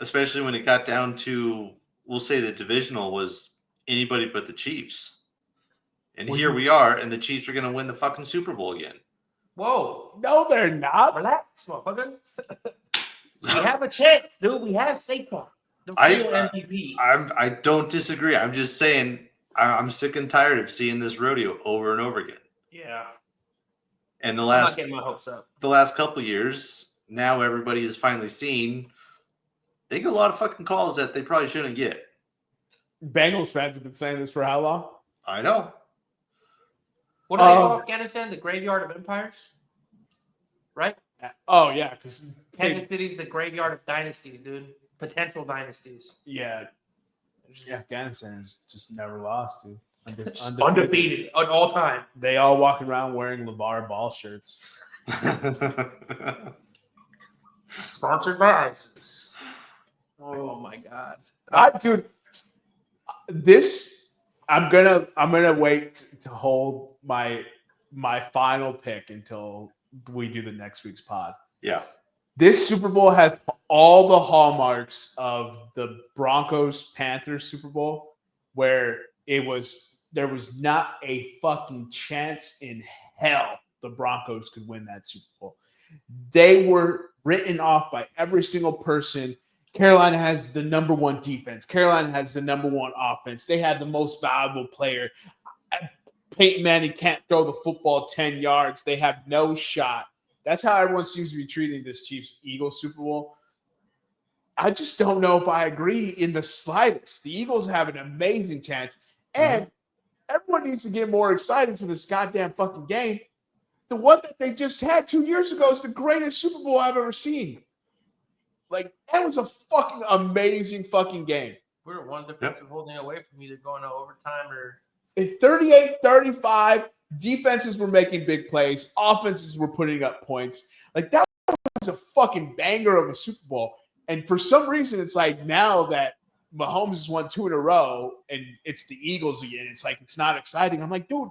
S2: especially when it got down to, we'll say the divisional was anybody but the Chiefs. And here we are, and the Chiefs are going to win the fucking Super Bowl again.
S3: Whoa.
S1: No, they're not.
S3: Relax, motherfucker. We have a chance, dude. We have Saquon, the real MVP.
S2: I don't disagree. I'm just saying I'm sick and tired of seeing this rodeo over and over again.
S3: Yeah.
S2: And
S3: I'm not getting my hopes up.
S2: The last couple of years, now everybody has finally seen they get a lot of fucking calls that they probably shouldn't get.
S1: Bengals fans have been saying this for how long?
S2: I know.
S3: What do they call Afghanistan? The graveyard of empires? Right?
S1: Oh, yeah. Because
S3: Kansas City's the graveyard of dynasties, dude. Potential dynasties.
S1: Yeah. Afghanistan has just never lost, dude.
S3: Undefeated at all time.
S1: They all walk around wearing LeVar Ball shirts.
S3: Sponsored by ISIS. Oh my God.
S1: Dude, this I'm gonna wait to hold my final pick until we do the next week's pod.
S2: Yeah.
S1: This Super Bowl has all the hallmarks of the Broncos-Panthers Super Bowl, where there was not a fucking chance in hell the Broncos could win that Super Bowl. They were written off by every single person. Carolina has the number one defense. Carolina has the number one offense. They had the most valuable player. Peyton Manning can't throw the football 10 yards. They have no shot. That's how everyone seems to be treating this Chiefs-Eagles Super Bowl. I just don't know if I agree in the slightest. The Eagles have an amazing chance, and everyone needs to get more excited for this goddamn fucking game. The one that they just had 2 years ago is the greatest Super Bowl I've ever seen. Like, that was a fucking amazing fucking game.
S3: We were one defensive holding away from either going to overtime or...
S1: At 38-35, defenses were making big plays. Offenses were putting up points. Like, that was a fucking banger of a Super Bowl. And for some reason, it's like now that Mahomes has won 2 in a row and it's the Eagles again, it's like it's not exciting. I'm like, dude,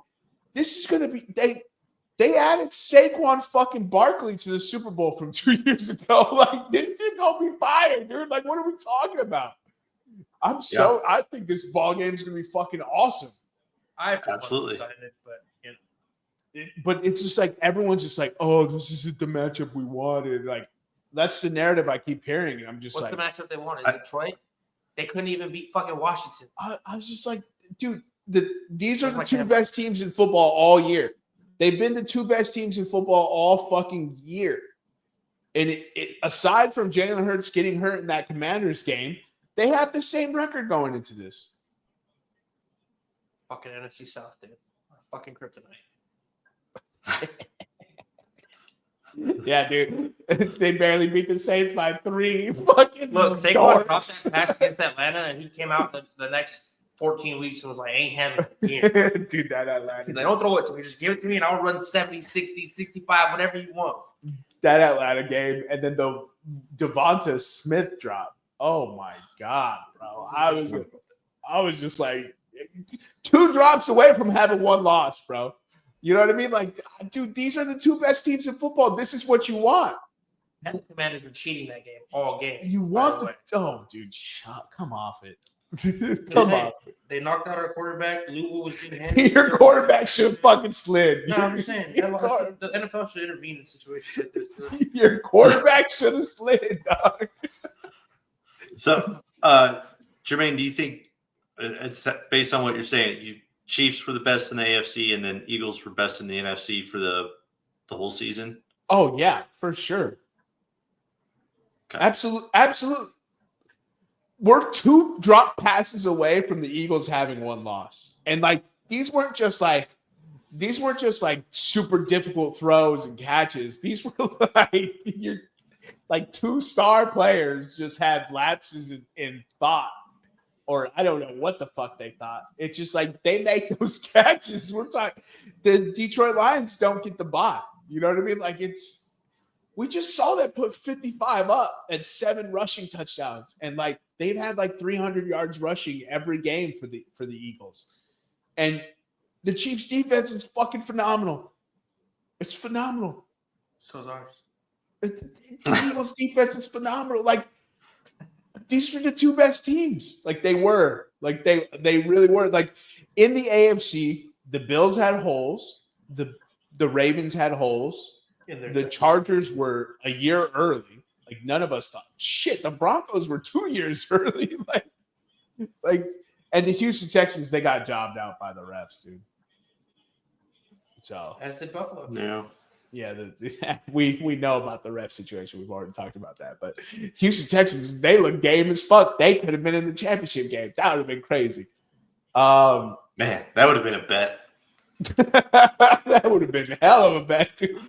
S1: this is going to be they added Saquon fucking Barkley to the Super Bowl from 2 years ago. Like, this is going to be fire, dude. Like, what are we talking about? I think this ball game is going to be fucking awesome.
S3: I feel
S2: absolutely
S3: excited, but
S1: but it's just like everyone's just like, oh, this isn't the matchup we wanted. Like, that's the narrative I keep hearing, and I'm just
S3: what's
S1: like,
S3: the matchup they wanted? Detroit? They couldn't even beat fucking Washington.
S1: I was just like, dude, these are the two best teams in football all year. They've been the two best teams in football all fucking year. And aside from Jalen Hurts getting hurt in that Commanders game, they have the same record going into this.
S3: Fucking NFC South, dude. Fucking kryptonite.
S1: Yeah, dude. They barely beat the Saints by 3. Fucking
S3: look, Saquon dropped that pass against Atlanta, and he came out the next 14 weeks and was like, ain't having it again.
S1: Dude, that Atlanta.
S3: He's like, don't throw it to me. Just give it to me, and I'll run 70, 60, 65, whatever you want.
S1: That Atlanta game, and then the Devonta Smith drop. Oh, my God, bro. I was just like 2 drops away from having 1 loss, bro. You know what I mean? Like, dude, these are the 2 best teams in football. This is what you want.
S3: And the Commanders were cheating that game all game.
S1: You want dude, come off it. Come on.
S3: They knocked out our quarterback. Louisville was getting handed.
S1: Your quarterback should have fucking slid.
S3: No, I'm just saying. The NFL should intervene in situations like this.
S1: Your quarterback should have slid, dog.
S2: So, Jermaine, do you think it's based on what you're saying? Chiefs were the best in the AFC, and then Eagles were best in the NFC for the whole season?
S1: Oh, yeah, for sure. Okay. Absolutely. We're 2 drop passes away from the Eagles having 1 loss. And, like, these weren't just like super difficult throws and catches. These were like 2 star players just had lapses in thought. Or I don't know what the fuck they thought. It's just like they make those catches. We're talking the Detroit Lions don't get the bot. You know what I mean? Like we just saw them put 55 up and 7 rushing touchdowns. And like they've had like 300 yards rushing every game for the Eagles. And the Chiefs defense is fucking phenomenal. It's phenomenal.
S3: So is ours.
S1: The Eagles defense is phenomenal. Like these were the two best teams. Like they were. Like they really were. Like in the AFC, the Bills had holes. The Ravens had holes. The Chargers were a year early. Like none of us thought, shit, the Broncos were 2 years early. And the Houston Texans, they got jobbed out by the refs, dude. So
S3: as did Buffalo.
S2: Yeah.
S1: We know about the ref situation. We've already talked about that. But Houston Texans, they look game as fuck. They could have been in the championship game. That would have been crazy.
S2: Man, that would have been a bet.
S1: That would have been a hell of a bet, dude.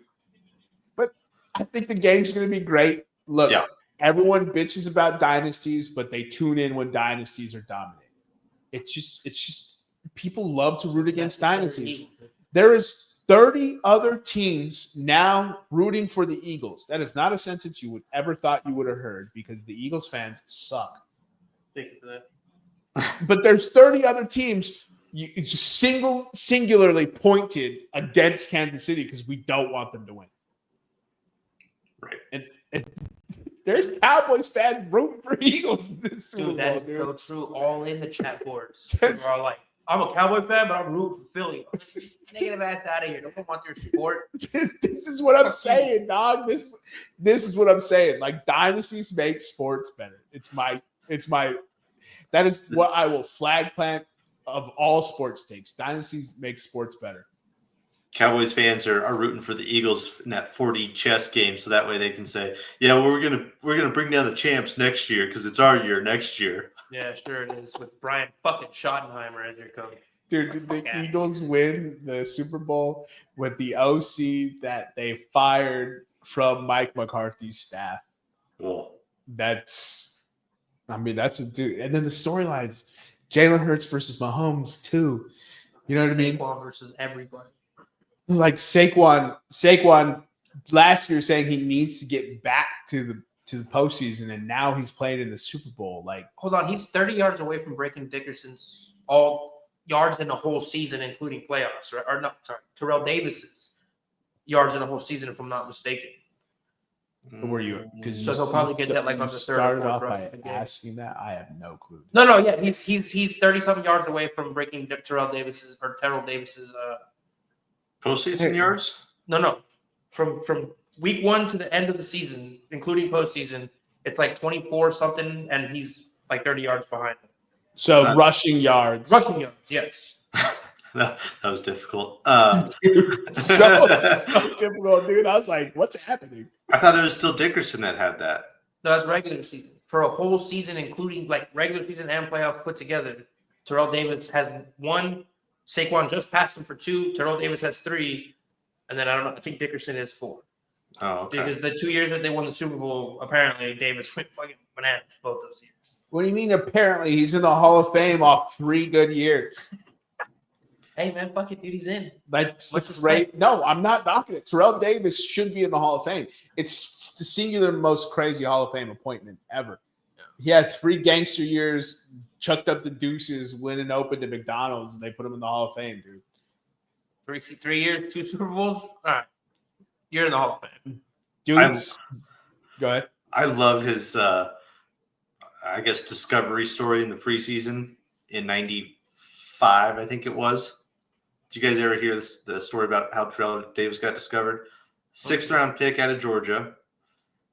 S1: But I think the game's going to be great. Look, everyone bitches about dynasties, but they tune in when dynasties are dominating. It's just people love to root against dynasties. There is 30 other teams now rooting for the Eagles. That is not a sentence you would ever thought you would have heard because the Eagles fans suck.
S3: Thank you for that.
S1: But there's 30 other teams just singularly pointed against Kansas City because we don't want them to win.
S2: Right.
S1: And there's Cowboys fans rooting for Eagles this Super Bowl,
S3: That is so true. All in the chat boards. People are like, I'm a Cowboy fan, but I'm rooting for Philly. Negative ass out of here. Don't want your support.
S1: This is what I'm saying, dog. This is what I'm saying. Like dynasties make sports better. That is what I will flag plant of all sports takes. Dynasties make sports better.
S2: Cowboys fans are rooting for the Eagles in that 4D chess game, so that way they can say, "Yeah, we're gonna bring down the champs next year because it's our year next year."
S3: Yeah, sure it is. With Brian fucking Schottenheimer as your coach.
S1: Dude, the Eagles win the Super Bowl with the OC that they fired from Mike McCarthy's staff.
S2: Well,
S1: that's a dude. And then the storylines, Jalen Hurts versus Mahomes too. You know what I mean?
S3: Saquon versus everybody.
S1: Like Saquon last year saying he needs to get back to the postseason, and now he's playing in the Super Bowl. Like,
S3: hold on, he's 30 yards away from breaking Dickerson's all yards in the whole season, including playoffs, right? Or not, sorry, Terrell Davis's yards in the whole season, if I'm not mistaken.
S1: were you?
S3: So he'll probably get that like on the third or fourth
S1: by
S3: rush.
S1: asking that. I have no clue.
S3: No, yeah, he's 30-something yards away from breaking Terrell Davis's
S2: postseason yards?
S3: No. From week 1 to the end of the season, including postseason, it's like 24 something, and he's like 30 yards behind him.
S1: So rushing yards.
S3: Rushing yards, yes.
S2: That was difficult.
S1: Dude, so difficult, dude. I was like, what's happening?
S2: I thought it was still Dickerson that had that.
S3: No, that's regular season. For a whole season, including like regular season and playoffs put together, Terrell Davis has 1. Saquon just passed him for 2. Terrell Davis has 3. And then I think Dickerson is 4.
S2: Oh, okay.
S3: Because the 2 years that they won the Super Bowl, apparently Davis went fucking bananas both those years.
S1: What do you mean apparently? He's in the Hall of Fame off 3 good years.
S3: Hey, man, fuck it, dude. He's in.
S1: That's great. No, I'm not knocking it. Terrell Davis should be in the Hall of Fame. It's the singular most crazy Hall of Fame appointment ever. Yeah. He had 3 gangster years, chucked up the deuces, winning open to McDonald's, and they put him in the Hall of Fame, dude.
S3: 3 years, 2 Super Bowls. All right, you're in the Hall of Fame,
S1: dude. Go ahead.
S2: I love his, I guess, discovery story in the preseason in '95. I think it was. Did you guys ever hear the story about how Terrell Davis got discovered? 6th round pick out of Georgia.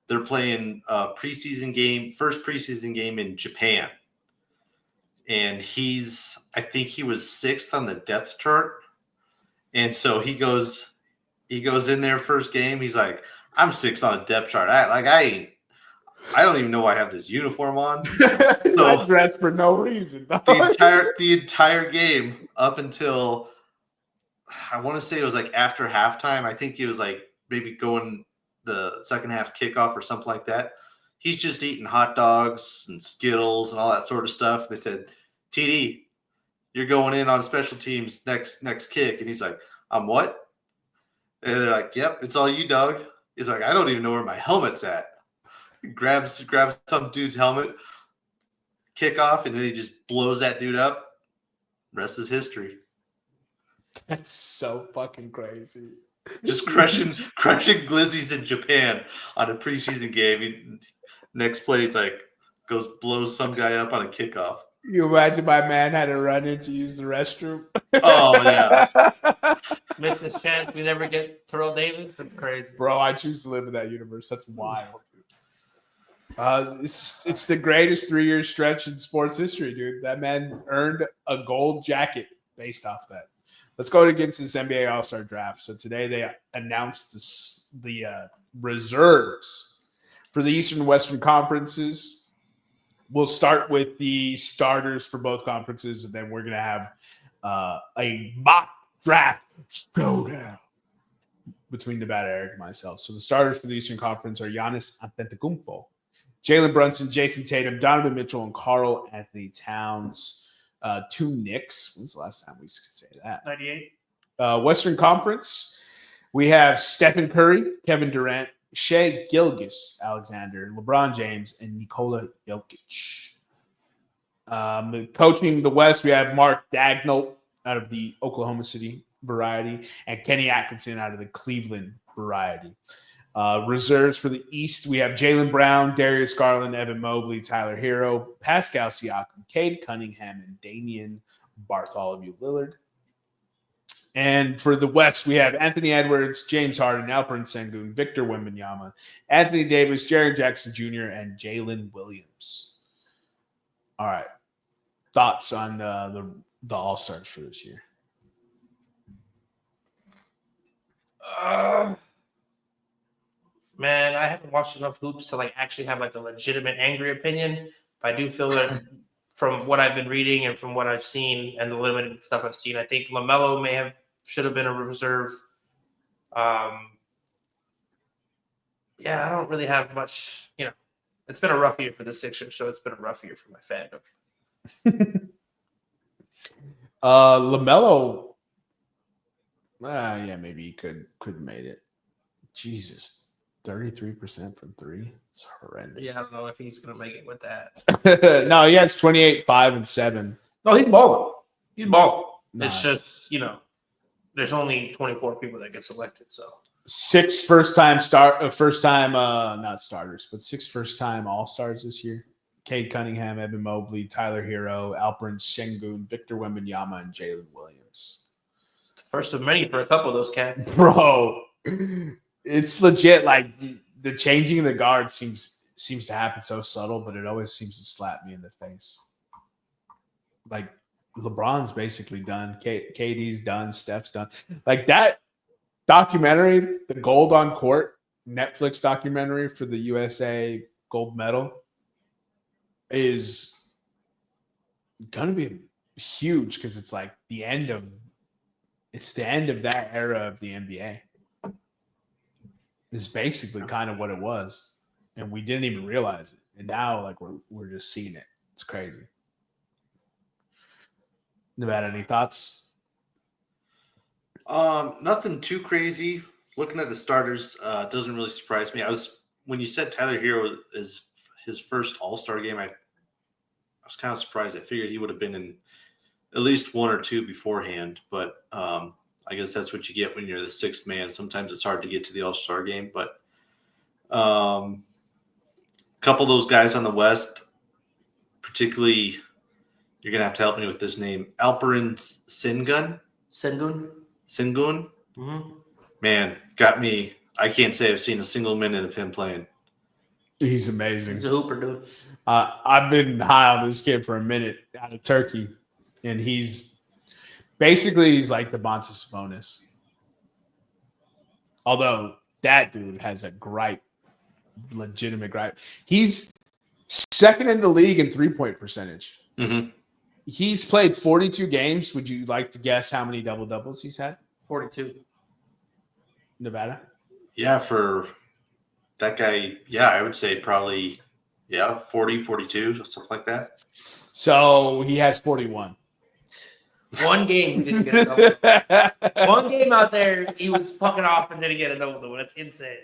S2: They're playing first preseason game in Japan. And I think he was 6th on the depth chart. And so he goes in there first game. He's like, I'm 6th on the depth chart. I don't even know why I have this uniform on. So
S1: I dressed for no reason.
S2: the entire game up until I want to say it was like after halftime. I think he was like maybe going the second half kickoff or something like that. He's just eating hot dogs and Skittles and all that sort of stuff. They said, TD, you're going in on special teams next kick. And he's like, I'm what? And they're like, yep, it's all you, dog. He's like, I don't even know where my helmet's at. He grabs some dude's helmet, kick off, and then he just blows that dude up. Rest is history.
S1: That's so fucking crazy.
S2: Just crushing glizzies in Japan on a preseason game. Next play, he's like, blows some guy up on a kickoff.
S1: You imagine my man had to run in to use the restroom.
S2: Oh, yeah.
S3: Missed this chance. We never get Terrell Davis. That's crazy.
S1: Bro, I choose to live in that universe. That's wild. It's the greatest 3-year stretch in sports history, dude. That man earned a gold jacket based off that. Let's go against this NBA All-Star draft. So today they announced the reserves for the Eastern and Western conferences. We'll start with the starters for both conferences, and then we're going to have a mock draft showdown between Nevada, Eric, and myself. So the starters for the Eastern Conference are Giannis Antetokounmpo, Jalen Brunson, Jason Tatum, Donovan Mitchell, and Karl Anthony Towns. 2 Knicks. When's the last time we could say that?
S3: 98.
S1: Western Conference, we have Stephen Curry, Kevin Durant, Shai Gilgeous-Alexander, LeBron James, and Nikola Jokic. Coaching the West, we have Mark Daigneault out of the Oklahoma City variety and Kenny Atkinson out of the Cleveland variety. Reserves for the East, we have Jaylen Brown, Darius Garland, Evan Mobley, Tyler Hero, Pascal Siakam, Cade Cunningham, and Damian Bartholomew Lillard. And for the West, we have Anthony Edwards, James Harden, Alperen Sengun, Victor Wembanyama, Anthony Davis, Jaren Jackson Jr., and Jalen Williams. All right. Thoughts on the All-Stars for this year?
S3: Man, I haven't watched enough hoops to actually have a legitimate angry opinion. But I do feel that from what I've been reading and from what I've seen and the limited stuff I've seen, I think LaMelo should have been a reserve. Yeah, I don't really have much. It's been a rough year for the Sixers, so it's been a rough year for my fandom.
S1: LaMelo, yeah, maybe he could have made it. Jesus, 33% from 3. It's horrendous.
S3: Yeah, I don't know if he's gonna make it with that.
S1: No, he has 28, 5, and 7.
S3: No, he's balling. He's balling.
S1: Nah.
S3: It's just there's only 24 people that get selected, so
S1: 6 not starters, but 6 first-time All-Stars this year. Cade Cunningham, Evan Mobley, Tyler Hero, Alperen Sengun, Victor Wembanyama, and Jalen Williams.
S3: the first of many for a couple of those cats.
S1: Bro, it's legit. The changing of the guard seems to happen so subtle, but it always seems to slap me in the face. LeBron's basically done. KD's done. Steph's done. That documentary, the Gold on Court Netflix documentary for the USA gold medal, is gonna be huge because it's the end of that era of the NBA. It's basically kind of what it was, and we didn't even realize it. And now we're just seeing it. It's crazy. Nevada, any thoughts?
S2: Nothing too crazy. Looking at the starters, doesn't really surprise me. When you said Tyler Hero is his first All-Star game, I was kind of surprised. I figured he would have been in at least 1 or 2 beforehand, but I guess that's what you get when you're the 6th man. Sometimes it's hard to get to the All-Star game, but a couple of those guys on the West, particularly, you're going to have to help me with this name, Alperen Sengun.
S3: Mm-hmm.
S2: Man, got me. I can't say I've seen a single minute of him playing.
S1: He's amazing.
S3: He's a hooper, dude.
S1: I've been high on this kid for a minute out of Turkey, and he's like the Domantas Sabonis. Although that dude has a legitimate gripe. He's second in the league in 3-point percentage.
S2: Mm-hmm.
S1: He's played 42 games. Would you like to guess how many double-doubles he's had?
S3: 42.
S1: Nevada?
S2: Yeah, for that guy, I would say probably, 40, 42, something like that.
S1: So he has 41.
S3: One game he didn't get a double. One game out there, he was fucking off and didn't get a double. That's insane.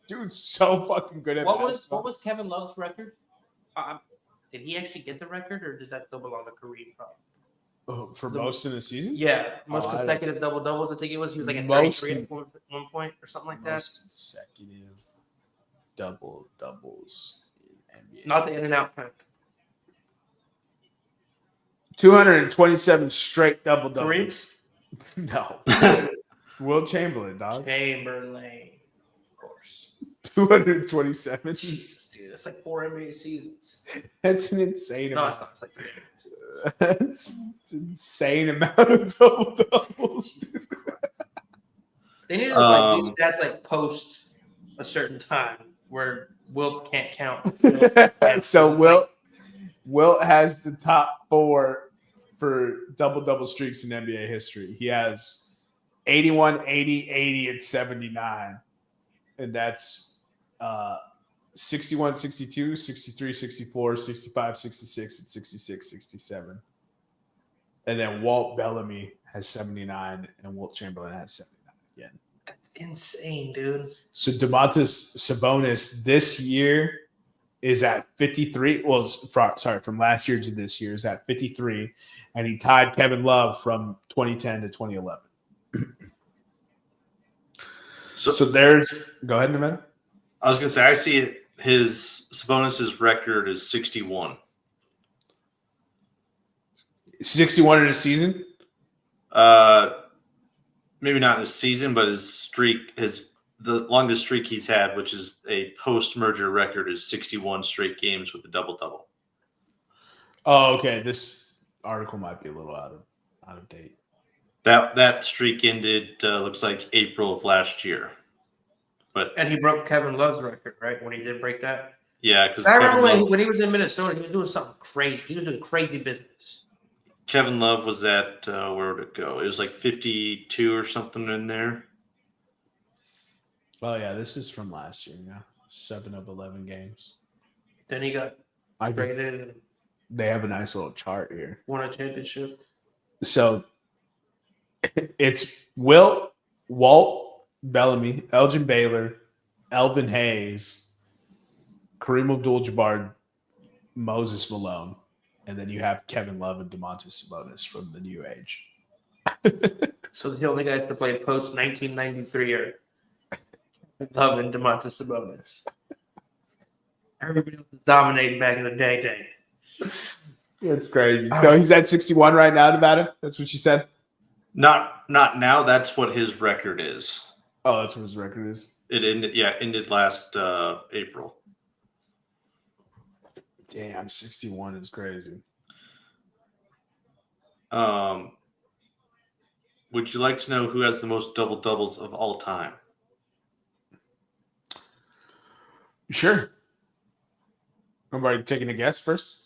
S1: Dude's so fucking good at basketball.
S3: What was Kevin Love's record? Did he actually get the record, or does that still belong to Kareem?
S1: For most of the season?
S3: Yeah, most consecutive double-doubles, I think it was. He was at 33 at one point or something like that.
S1: Most consecutive double-doubles NBA.
S3: Not the in and out kind.
S1: 227 straight double doubles.
S3: Kareem?
S1: No. Will Chamberlain, dog.
S3: Chamberlain, of course.
S1: 227.
S3: Jesus, dude, that's like 4 NBA seasons.
S1: That's an insane
S3: No,
S1: amount.
S3: it's not. It's like 3 NBA seasons.
S1: It's an insane amount of double doubles.
S3: They need to like do stats like post a certain time where Wilt can't count.
S1: So Wilt has the top 4 for double streaks in NBA history. He has 81, 80, 80, and 79. And that's 61, 62, 63, 64, 65, 66, and 66, 67. And then Walt Bellamy has 79, and Wilt Chamberlain has 79 again.
S3: That's insane, dude.
S1: So Domantas Sabonis this year is at 53. Well, from last year to this year is at 53, and he tied Kevin Love from 2010 to 2011. So there's. Go ahead, Nevada.
S2: I was gonna say I see it. His Sabonis's record is 61.
S1: 61 in a season.
S2: Maybe not in a season, but his streak, the longest streak he's had, which is a post-merger record, is 61 straight games with a double-double.
S1: Oh, okay. This article might be a little out of date.
S2: That streak ended looks like April of last year.
S3: And he broke Kevin Love's record, right? When he did break that.
S2: Yeah, because
S3: I remember when he was in Minnesota, he was doing something crazy. He was doing crazy business.
S2: Kevin Love was at where would it go? It was like 52 or something in there.
S1: Oh yeah, this is from last year. Yeah, 7 of 11 games.
S3: Then he got traded and
S1: They have a nice little chart here.
S3: won a championship.
S1: So it's Wilt, Walt Bellamy, Elgin Baylor, Elvin Hayes, Kareem Abdul-Jabbar, Moses Malone, and then you have Kevin Love and Domantas Sabonis from the new age.
S3: So the only guys to play post 1993 are Love and Domantas Sabonis. Everybody else was dominating back in the day.
S1: It's crazy. So he's at 61 right now, Nevada. That's what you said.
S2: Not now. That's what his record is.
S1: Oh, that's what his record is.
S2: It ended last April.
S1: Damn, 61 is crazy.
S2: Would you like to know who has the most double doubles of all time?
S1: Sure. Everybody taking a guess first?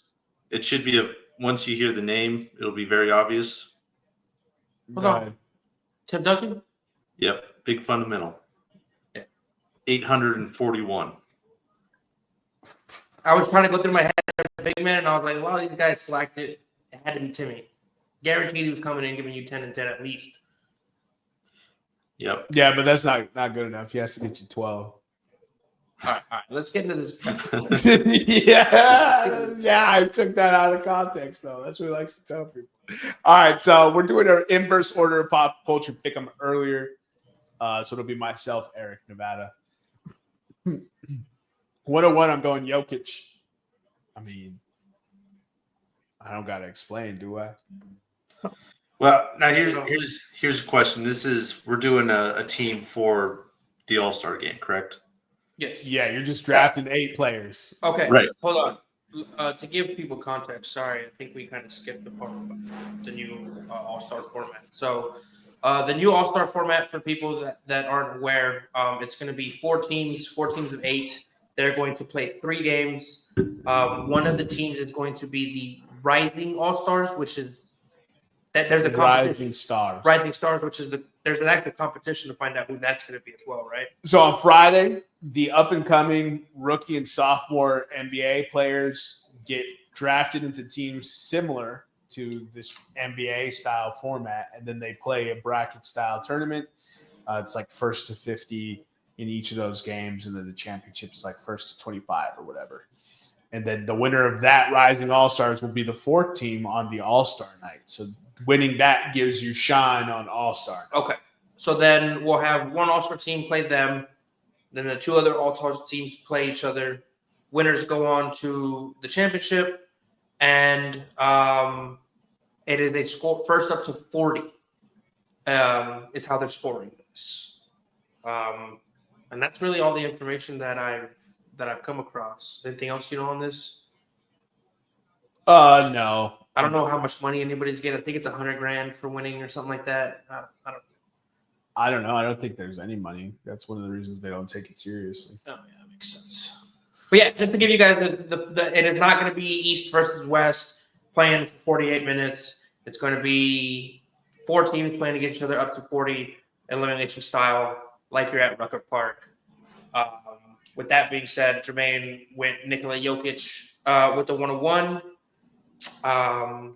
S2: It should be once you hear the name, it'll be very obvious.
S3: Hold on. Tim Duncan?
S2: Yep, big fundamental.
S3: Yeah.
S2: 841.
S3: I was trying to go through my head, big man, and I was like, a lot of these guys slacked it. It had to be Timmy. Guaranteed he was coming in giving you 10 and 10 at least.
S2: Yep.
S1: Yeah, but that's not good enough. He has to get you 12.
S3: All right. Let's get into this.
S1: yeah, I took that out of context, though. That's what he likes to tell people. All right, so we're doing an inverse order of pop culture pick 'em earlier. So it'll be myself, Eric, Nevada. 101, I'm going Jokic. I mean, I don't got to explain, do I?
S2: Well, now here's a question. We're doing a team for the All-Star game, correct?
S3: Yes.
S1: Yeah, you're just drafting 8 players.
S3: Okay.
S2: Right.
S3: Hold on. To give people context, sorry, I think we kind of skipped the part about the new All-Star format. So the new All-Star format, for people that aren't aware, it's going to be 4 teams of 8. They're going to play 3 games. One of the teams is going to be the Rising All-Stars, which is there's a
S1: Rising Stars.
S3: Rising Stars, which is there's an actual competition to find out who that's going to be as well, right?
S1: So on Friday, the up-and-coming rookie and sophomore NBA players get drafted into teams similar to this NBA-style format, and then they play a bracket-style tournament. It's like 1st to 50 in each of those games, and then the championship's like 1st to 25 or whatever. And then the winner of that Rising All-Stars will be the 4th team on the All-Star night. So winning that gives you shine on All-Star night.
S3: Okay. So then we'll have one All-Star team play them. Then the 2 other All-Star teams play each other. Winners go on to the championship, and it is a score first up to 40 is how they're scoring this. And that's really all the information that I've come across. Anything else you know on this?
S1: No.
S3: I don't know how much money anybody's getting. I think it's $100,000 for winning or something like that.
S1: I don't know. I don't think there's any money. That's one of the reasons they don't take it seriously.
S3: Oh yeah, that makes sense. But yeah, just to give you guys it is not going to be East versus West playing for 48 minutes. It's going to be 4 teams playing against each other up to 40 elimination style, like you're at Rucker Park. With that being said, Jermaine went Nikola Jokic with the 101. I'm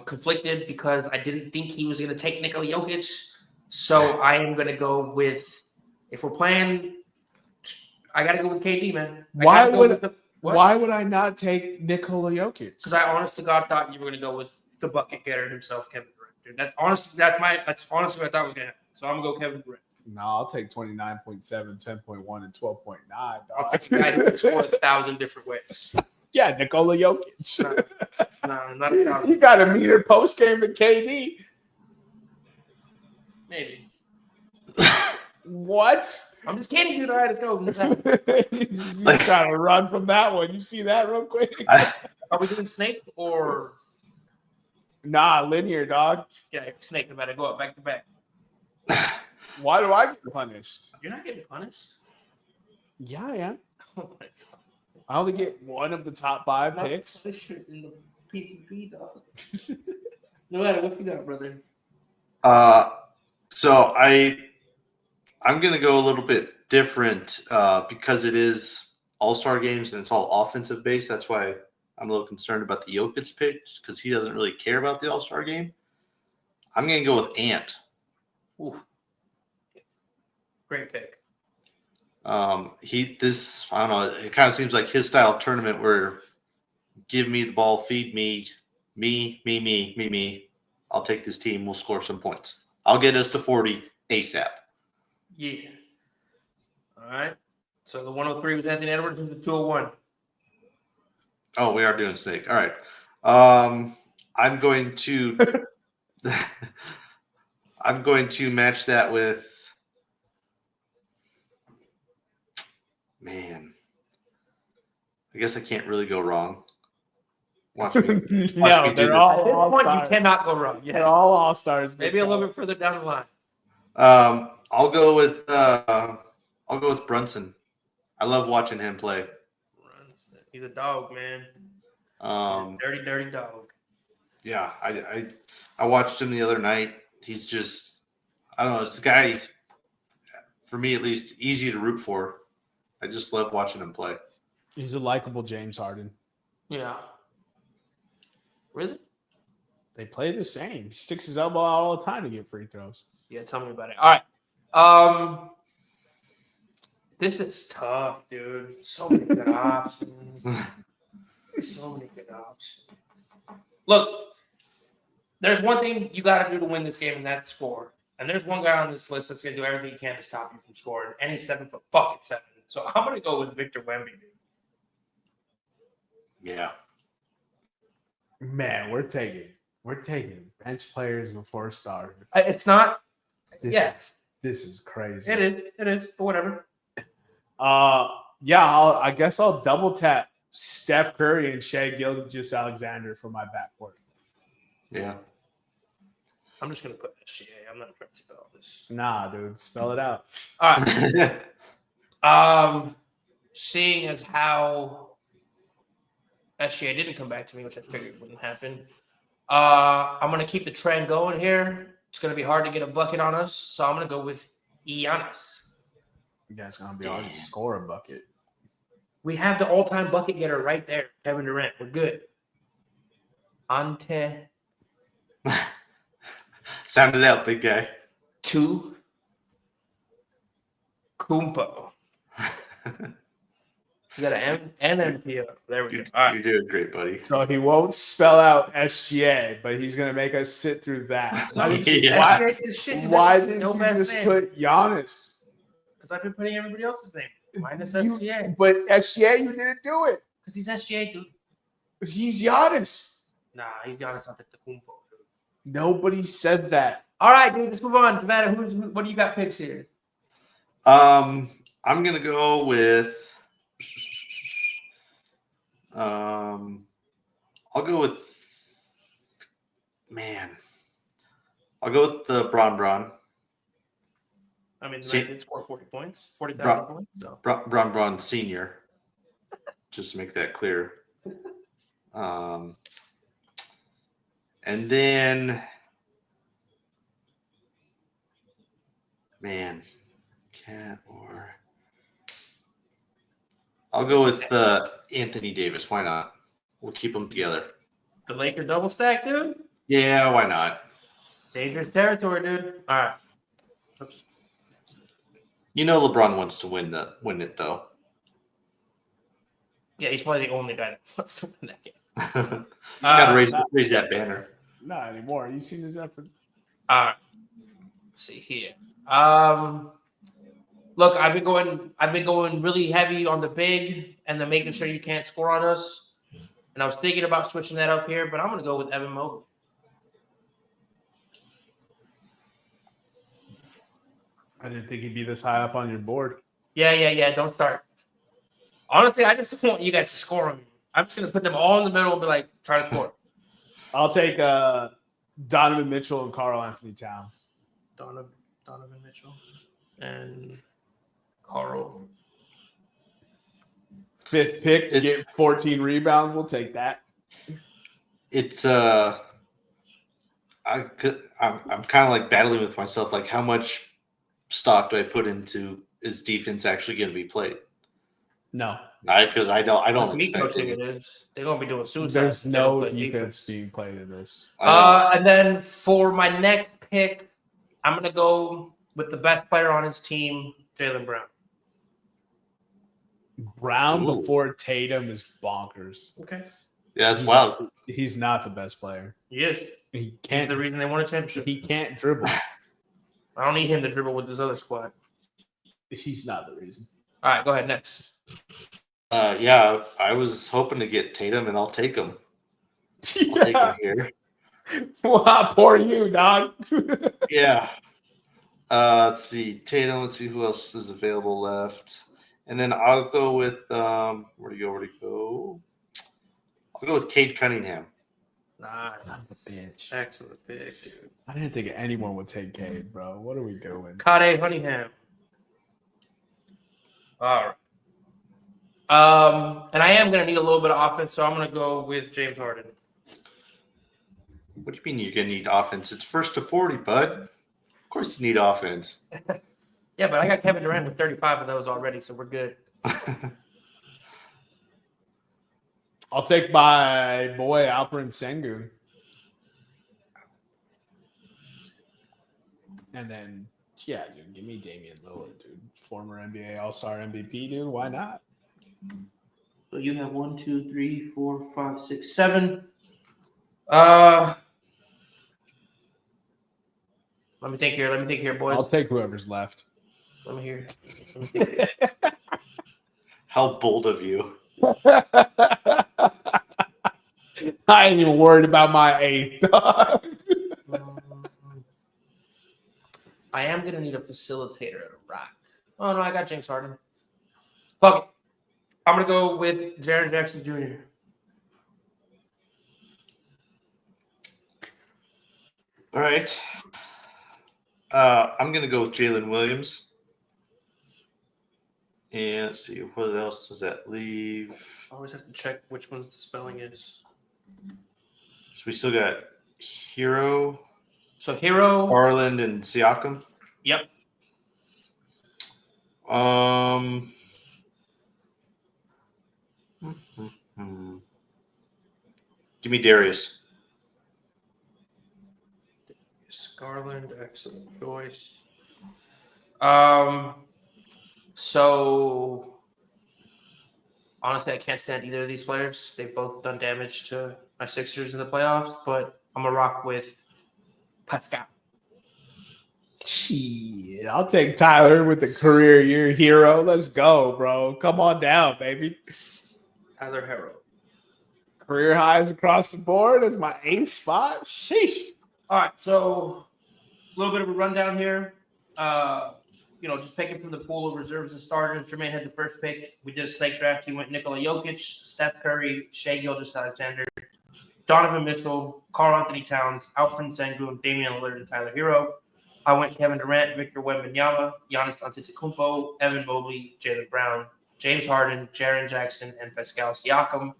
S3: conflicted because I didn't think he was going to take Nikola Jokic. So I am going to go with, if we're playing, I got to go with KD, man.
S1: Why would I not take Nikola Jokic?
S3: Because I honest to God thought you were going to go with the bucket getter himself, Kevin Durant. Dude, that's honestly what I thought was going to happen. So I'm going to go Kevin Durant.
S1: No, I'll take 29.7, 10.1, and 12.9.
S3: I'll take the guy who can score 1,000 different ways.
S1: Yeah, Nikola Jokic.
S3: No, not 1,000.
S1: You got a meter post game with KD.
S3: Maybe.
S1: What?
S3: I'm just kidding, dude. All right, let's go.
S1: You trying to run from that one. You see that real quick?
S3: Are we doing snake or?
S1: Nah, linear, dog.
S3: Yeah, snake. No matter. Go up back to back.
S1: Why do I get punished?
S3: You're not getting punished.
S1: Yeah, I am.
S3: Oh my God.
S1: I only get one of the top 5
S3: Not
S1: picks.
S3: punished in the PCP, dog. No matter what you got, brother.
S2: So I'm gonna go a little bit different because it is all-star games and it's all offensive based. That's why I'm a little concerned about the Jokic pick because he doesn't really care about the all-star game. I'm gonna go with Ant.
S3: Ooh. Great pick.
S2: I don't know. It kind of seems like his style of tournament where give me the ball, feed me. I'll take this team. We'll score some points. I'll get us to 40 ASAP.
S3: Yeah. All right. So the 103 was Anthony Edwards and the 201.
S2: Oh, we are doing snake. All right. I'm going to match that with man. I guess I can't really go wrong. Watch me.
S1: No,
S2: me do
S1: they're
S2: this.
S1: all
S3: At this point, you
S1: all-stars.
S3: cannot go wrong.
S1: They're all all-stars.
S3: Maybe a little bit further down the line.
S2: I'll go with Brunson. I love watching him play.
S3: He's a dog, man. He's a dirty, dirty dog.
S2: Yeah, I watched him the other night. He's just, I don't know, this guy, for me at least, easy to root for. I just love watching him play.
S1: He's a likable James Harden.
S3: Yeah. Really?
S1: They play the same. He sticks his elbow out all the time to get free throws.
S3: Yeah, tell me about it. All right. This is tough, dude. So many good options. So many good options. Look, there's one thing you got to do to win this game, and that's score. And there's one guy on this list that's going to do everything he can to stop you from scoring. And he's 7 foot fucking 7. So I'm going to go with Victor Wemby, dude.
S2: Yeah.
S1: Man, we're taking bench players before stars.
S3: It's not.
S1: This is crazy.
S3: It is. But whatever.
S1: Yeah, I guess I'll double tap Steph Curry and Shai Gilgeous-Alexander for my backcourt.
S2: Yeah.
S3: I'm just going to put SGA. I'm not trying to spell this.
S1: Nah, dude, spell it out.
S3: All right. Seeing as how SGA didn't come back to me, which I figured wouldn't happen, I'm going to keep the trend going here. It's going to be hard to get a bucket on us, so I'm going to go with Giannis.
S1: Yeah, it's gonna be hard to score a bucket.
S3: We have the all-time bucket getter right there, Kevin Durant. We're good. Ante.
S2: Sound it out, big guy.
S3: To Kumpo. Is that an M and NPO? There we go. All right.
S2: You're doing great, buddy.
S1: So he won't spell out SGA, but he's gonna make us sit through that.
S2: Yeah.
S1: Why didn't you just put Giannis?
S3: Because I've been putting everybody else's name. Minus SGA.
S1: But SGA, you didn't do it.
S3: Because he's SGA, dude.
S1: He's Giannis.
S3: Nah, he's Giannis Antetokounmpo, dude.
S1: Nobody said that.
S3: All right, dude, let's move on. Nevada, what do you got picks here?
S2: I'm gonna go with. I'll go with. Man, I'll go with the Bron.
S3: I mean,
S2: See-
S3: they did score 40 points, 40,000 points. So.
S2: Bron Senior. Just to make that clear. And then, man, Cat or I'll go with Anthony Davis. Why not? We'll keep them together.
S3: The Laker double stack, dude.
S2: Yeah, why not?
S3: Dangerous territory, dude. All right. Oops.
S2: You know LeBron wants to win it though.
S3: Yeah, he's probably the only guy that wants to win that game.
S2: Gotta raise that banner.
S1: Not anymore. You seen his effort?
S3: All right. Let's see here. Look, I've been going really heavy on the big and then making sure you can't score on us. And I was thinking about switching that up here, but I'm gonna go with Evan Mobley.
S1: I didn't think he'd be this high up on your board.
S3: Yeah. Don't start. Honestly, I just want you guys to score on me. I'm just gonna put them all in the middle and be like, try to score.
S1: I'll take Donovan Mitchell and Karl Anthony Towns.
S3: Donovan Mitchell and Carl.
S1: Fifth pick, get 14 rebounds. We'll take that.
S2: It's I'm kind of like battling with myself. Like, how much stock do I put into is defense actually going to be played?
S1: No,
S2: because I don't
S3: That's me
S2: expect
S3: coaching
S2: it.
S3: it is. They're gonna be doing suicide.
S1: there's
S3: They don't
S1: no
S3: play
S1: defense being played in this.
S3: And then for my next pick, I'm gonna go with the best player on his team, Jaylen Brown.
S1: Brown
S2: Ooh.
S1: before Tatum is bonkers.
S3: Okay.
S2: Yeah, it's wild.
S1: He's not the best player.
S3: He is.
S1: He
S3: He's
S1: can't.
S3: the reason they won a championship.
S1: He can't dribble.
S3: I don't need him to dribble with this other squad.
S1: He's not the reason.
S3: All right, go ahead next.
S2: Yeah, I was hoping to get Tatum, and I'll take him. I'll take him here.
S1: Wow, poor you, dog.
S2: Yeah. Let's see. Tatum, let's see who else is available left. And then I'll go with where'd he go? I'll go with Cade Cunningham.
S3: Nah,
S1: Bitch.
S3: excellent pick, dude.
S1: I didn't think anyone would take Cade, bro. What are we doing?
S3: Cade Cunningham. All right. And I am gonna need a little bit of offense, so I'm gonna go with James Harden.
S2: What do you mean you're gonna need offense? It's first to 40, bud. Of course you need offense.
S3: Yeah, but I got Kevin Durant with 35 of those already, so we're good.
S1: I'll take my boy Alperen Sengun. And then, yeah, dude, give me Damian Lillard, dude. Former NBA All-Star MVP, dude. Why not?
S3: So you have 1, 2, 3, 4, 5, 6, 7. Let me think here, boys.
S1: I'll take whoever's left.
S3: Let me think here.
S2: How bold of you.
S1: I ain't even worried about my eighth. Dog.
S3: I am gonna need a facilitator at a rock. Oh no, I got James Harden. Fuck it. I'm gonna go with Jaren Jackson Jr.
S2: All right. I'm gonna go with Jalen Williams. And let's see, what else does that leave?
S3: I always have to check which one's the spelling is.
S2: So we still got Hero,
S3: So Hero.
S2: Garland, and Siakam.
S3: Yep.
S2: Give me Darius.
S3: Garland, excellent choice. So honestly, I can't stand either of these players. They've both done damage to my Sixers in the playoffs, but I'm gonna rock with Pascal.
S1: Shit, I'll take Tyler with the career year hero. Let's go, bro. Come on down, baby.
S3: Tyler Harrow.
S1: Career highs across the board. It's my 8th spot. Sheesh.
S3: All right, so a little bit of a rundown here. Just picking from the pool of reserves and starters. Jermaine had the first pick. We did a snake draft. He went Nikola Jokic, Steph Curry, Shai Gilgeous-Alexander, Donovan Mitchell, Karl Anthony Towns, Alperen Sengun, Damian Lillard, and Tyler Hero. I went Kevin Durant, Victor Wembanyama, Giannis Antetokounmpo, Evan Mobley, Jaylen Brown, James Harden, Jaren Jackson, and Pascal Siakam.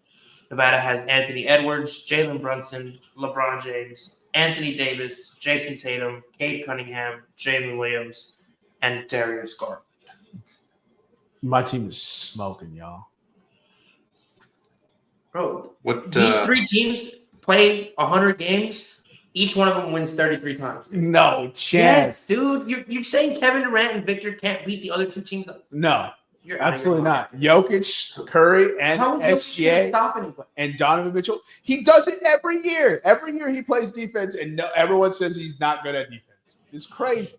S3: Nevada has Anthony Edwards, Jalen Brunson, LeBron James, Anthony Davis, Jason Tatum, Cade Cunningham, Jalen Williams, and Darius Garland.
S1: My team is smoking, y'all.
S3: Bro, these 3 teams play 100 games. Each one of them wins 33 times.
S1: No chance.
S3: Yes, dude. You're saying Kevin Durant and Victor can't beat the other 2 teams?
S1: No,
S3: You're
S1: absolutely not. Jokic, Curry, and SGA, and Donovan Mitchell. He does it every year. Every year he plays defense, and everyone says he's not good at defense. It's crazy.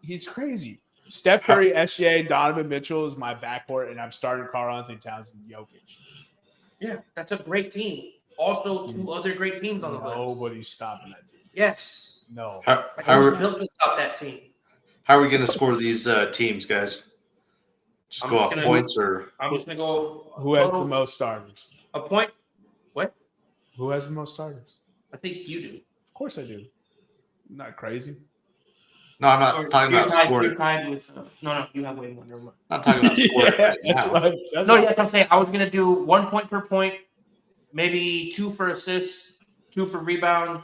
S1: He's crazy. Steph Curry, SGA, Donovan Mitchell is my backcourt, and I'm starting Karl Anthony Towns and Jokic.
S3: Yeah, that's a great team. Also, 2 other great teams on the list.
S1: Nobody's stopping that team.
S3: Yes.
S1: No.
S2: How
S3: are we built to stop that team?
S2: How are we going to score these teams, guys? Just go off points, or
S3: I'm just going to go.
S1: Who has the most starters?
S3: A point. What?
S1: Who has the most starters?
S3: I think you do.
S1: Of course I do. I'm not crazy.
S2: No, I'm not talking about scoring.
S3: No, you have way more. Never mind.
S2: I'm not talking about scoring.
S3: Yes, I'm saying I was going to do 1 point per point, maybe 2 for assists, 2 for rebounds,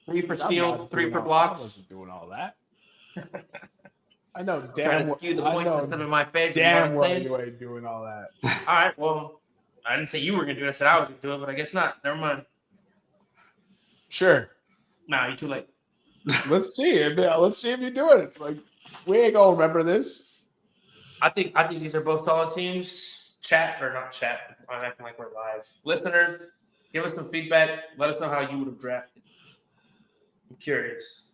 S3: 3 for steals, 3 for blocks.
S1: I wasn't doing all that. I know
S3: damn well. The points system in my favor.
S1: Damn well you ain't doing all that.
S3: All right, well, I didn't say you were going to do it. I said I was going to do it, but I guess not. Never mind.
S1: Sure.
S3: Nah, you're too late.
S1: Let's see. Let's see if you're doing it. Like, we ain't gonna remember this.
S3: I think these are both solid teams. Chat or not chat. I'm acting like we're live. Listener, give us some feedback. Let us know how you would have drafted. I'm curious.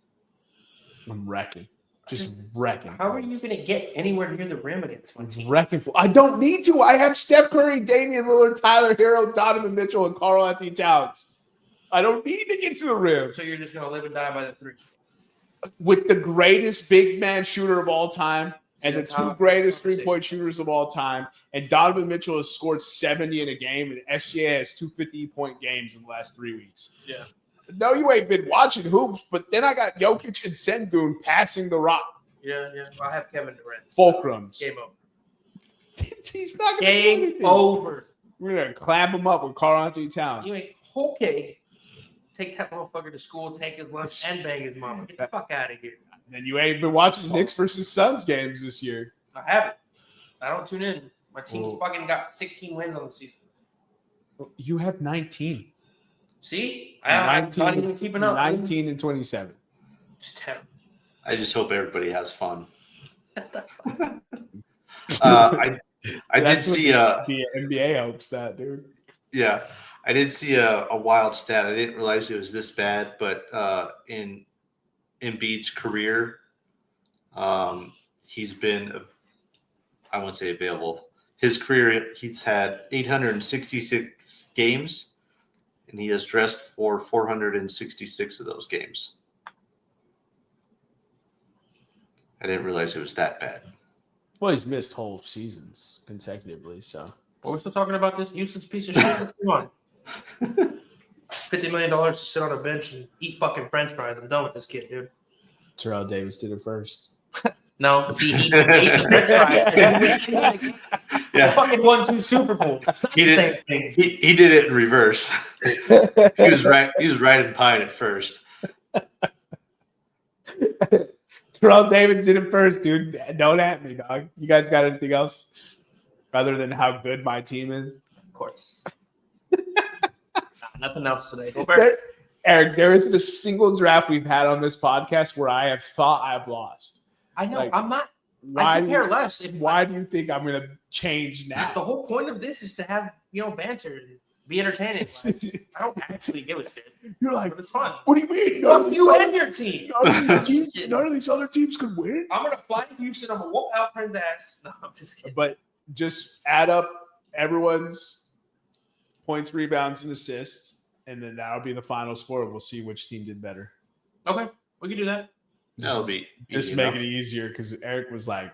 S1: I'm wrecking. Just wrecking.
S3: How are you going to get anywhere near the rim against one team?
S1: Wrecking. I don't need to. I have Steph Curry, Damian Lillard, Tyler Hero, Donovan Mitchell, and Karl Anthony Towns. I don't need to get to the rim.
S3: So you're just going to live and die by the 3.
S1: With the greatest big man shooter of all time and the 2 greatest 3-point shooters of all time. And Donovan Mitchell has scored 70 in a game, and SGA has 2 50-point games in the last 3 weeks.
S3: Yeah.
S1: No, you ain't been watching hoops, but then I got Jokic and Sengun passing the rock.
S3: Yeah. Well, I have Kevin Durant.
S1: Fulcrums.
S3: Game over.
S1: He's not going to do anything.
S3: Game over.
S1: We're going to clamp him up with Karl Anthony Towns.
S3: You ain't okay. Take that motherfucker to school, take his lunch, and bang his mama. Get the fuck out of here.
S1: And you ain't been watching Knicks versus Suns games this year.
S3: I haven't. I don't tune in. My team's fucking got 16 wins on the season.
S1: You have 19.
S3: See? I'm not even keeping up.
S1: 19 and 27.
S3: Just terrible.
S2: I just hope everybody has fun. I did see
S1: the NBA hopes that, dude.
S2: Yeah. I did see a wild stat. I didn't realize it was this bad, but in Embiid's career, he's been, I won't say available. His career, he's had 866 games, and he has dressed for 466 of those games. I didn't realize it was that bad.
S1: Well, he's missed whole seasons consecutively, so.
S3: But we're still talking about this useless piece of shit. Come on. $50 million to sit on a bench and eat fucking French fries. I'm done with this kid, dude.
S1: Terrell Davis did it first.
S3: No, see, he ate French fries.
S2: Yeah,
S3: fucking won 2 Super Bowls. It's not the same thing.
S2: He did it in reverse. He was right. He was riding pine at first.
S1: Terrell Davis did it first, dude. Don't at me, dog. You guys got anything else other than how good my team is?
S3: Of course. Nothing else today.
S1: Eric, there isn't a single draft we've had on this podcast where I have thought I've lost.
S3: I know.
S1: Like,
S3: I'm not. I can care less.
S1: Why do you think I'm going to change now?
S3: The whole point of this is to have, banter. be entertaining. Like, I don't actually give a shit.
S1: You're like,
S3: But it's fun.
S1: what do you mean?
S3: You and your team.
S1: None of these other teams could win.
S3: I'm gonna fly to Houston. I'm gonna whoop Alprin's ass. No, I'm just kidding.
S1: But just add up everyone's points, rebounds, and assists, and then that'll be the final score. We'll see which team did better.
S3: Okay, we can do that.
S2: That'll be
S1: Just
S2: easy
S1: make
S2: enough.
S1: it easier because Eric was like,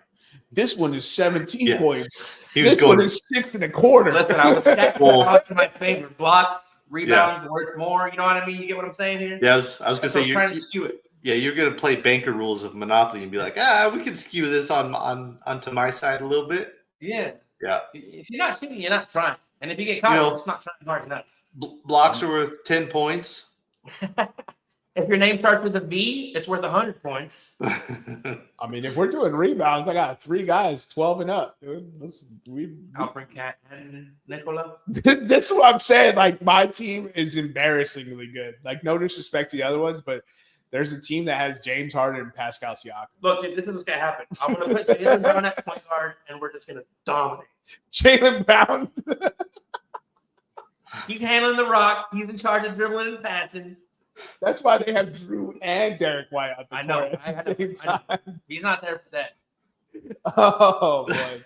S1: "This one is 17
S2: Yeah.
S1: points.
S2: He was
S1: This
S2: going.
S1: one is 6.25."
S3: Listen, I was stacking
S2: Well-
S3: out to my favorite blocks, rebounds, worth more. You know what I mean? You get what I'm saying here?
S2: Yeah, I was gonna
S3: That's
S2: say
S3: what I'm trying to skew it.
S2: you're gonna play banker rules of Monopoly and be like, we can skew this onto my side a little bit.
S3: Yeah.
S2: Yeah.
S3: If you're not cheating, you're not trying. And if you get caught, it's not trying hard enough.
S2: Blocks are worth 10 points.
S3: If your name starts with a V, it's worth 100 points.
S1: I mean, if we're doing rebounds, I got 3 guys, 12 and up. Dude.
S3: Alfred, Cat, and Nicola.
S1: That's what I'm saying. Like, my team is embarrassingly good. Like, no disrespect to the other ones, but there's a team that has James Harden and Pascal Siakam.
S3: Look, dude, this is what's going to happen. I'm going to put Jalen Brown at point guard, and we're just going to dominate.
S1: Jalen Brown.
S3: He's handling the rock. He's in charge of dribbling and passing.
S1: That's why they have Drew and Derek White out the
S3: I know.
S1: court at the same time.
S3: He's not there for that.
S1: Oh boy,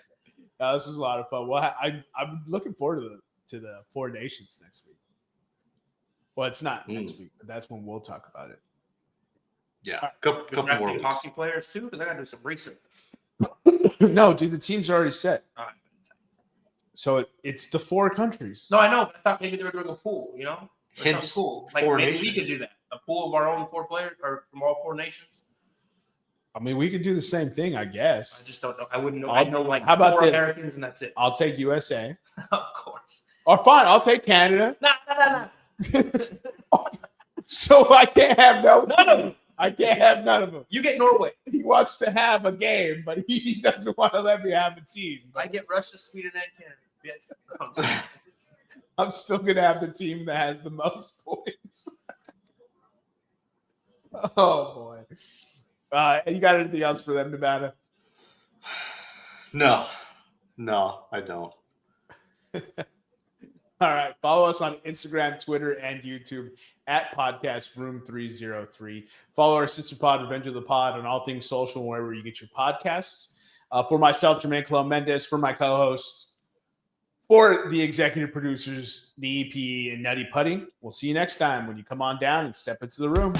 S1: this was a lot of fun. Well, I'm looking forward to the 4 Nations next week. Well, it's not next week, but that's when we'll talk about it.
S2: Yeah, couple more
S3: Drafting
S2: weeks.
S3: hockey players too, because I got to do some research.
S1: No, dude, the teams are already set.
S3: All right.
S1: So it's the 4 countries.
S3: No, I know, but I thought maybe they were doing a pool, you know? Or
S2: Hence,
S3: something cool. Like
S2: 4
S3: maybe
S2: nations.
S3: we could do that. A pool of our own 4 players or from all 4 nations.
S1: I mean, we could do the same thing, I
S3: I
S1: guess.
S3: just don't know. I wouldn't know. I know like
S1: How about
S3: 4
S1: this?
S3: Americans and that's it.
S1: I'll take USA.
S3: Of course.
S1: Or fine, I'll take Canada.
S3: No.
S1: So I can't have
S3: None of them.
S1: I can't have none of them.
S3: You get Norway.
S1: He wants to have a game, but he doesn't want to let me have a team.
S3: I get Russia, Sweden, and Canada. Yes.
S1: I'm still gonna have the team that has the most points. Oh boy. You got anything else for them, Nevada?
S2: No, I don't.
S1: All right. Follow us on Instagram, Twitter, and YouTube at Podcast Room303. Follow our sister pod, Revenge of the Pod, on all things social, wherever you get your podcasts. For myself, Jermaine Colo-Mendez, for my co-host, for the executive producers, the EP, and Nutty Putty. We'll see you next time when you come on down and step into the room.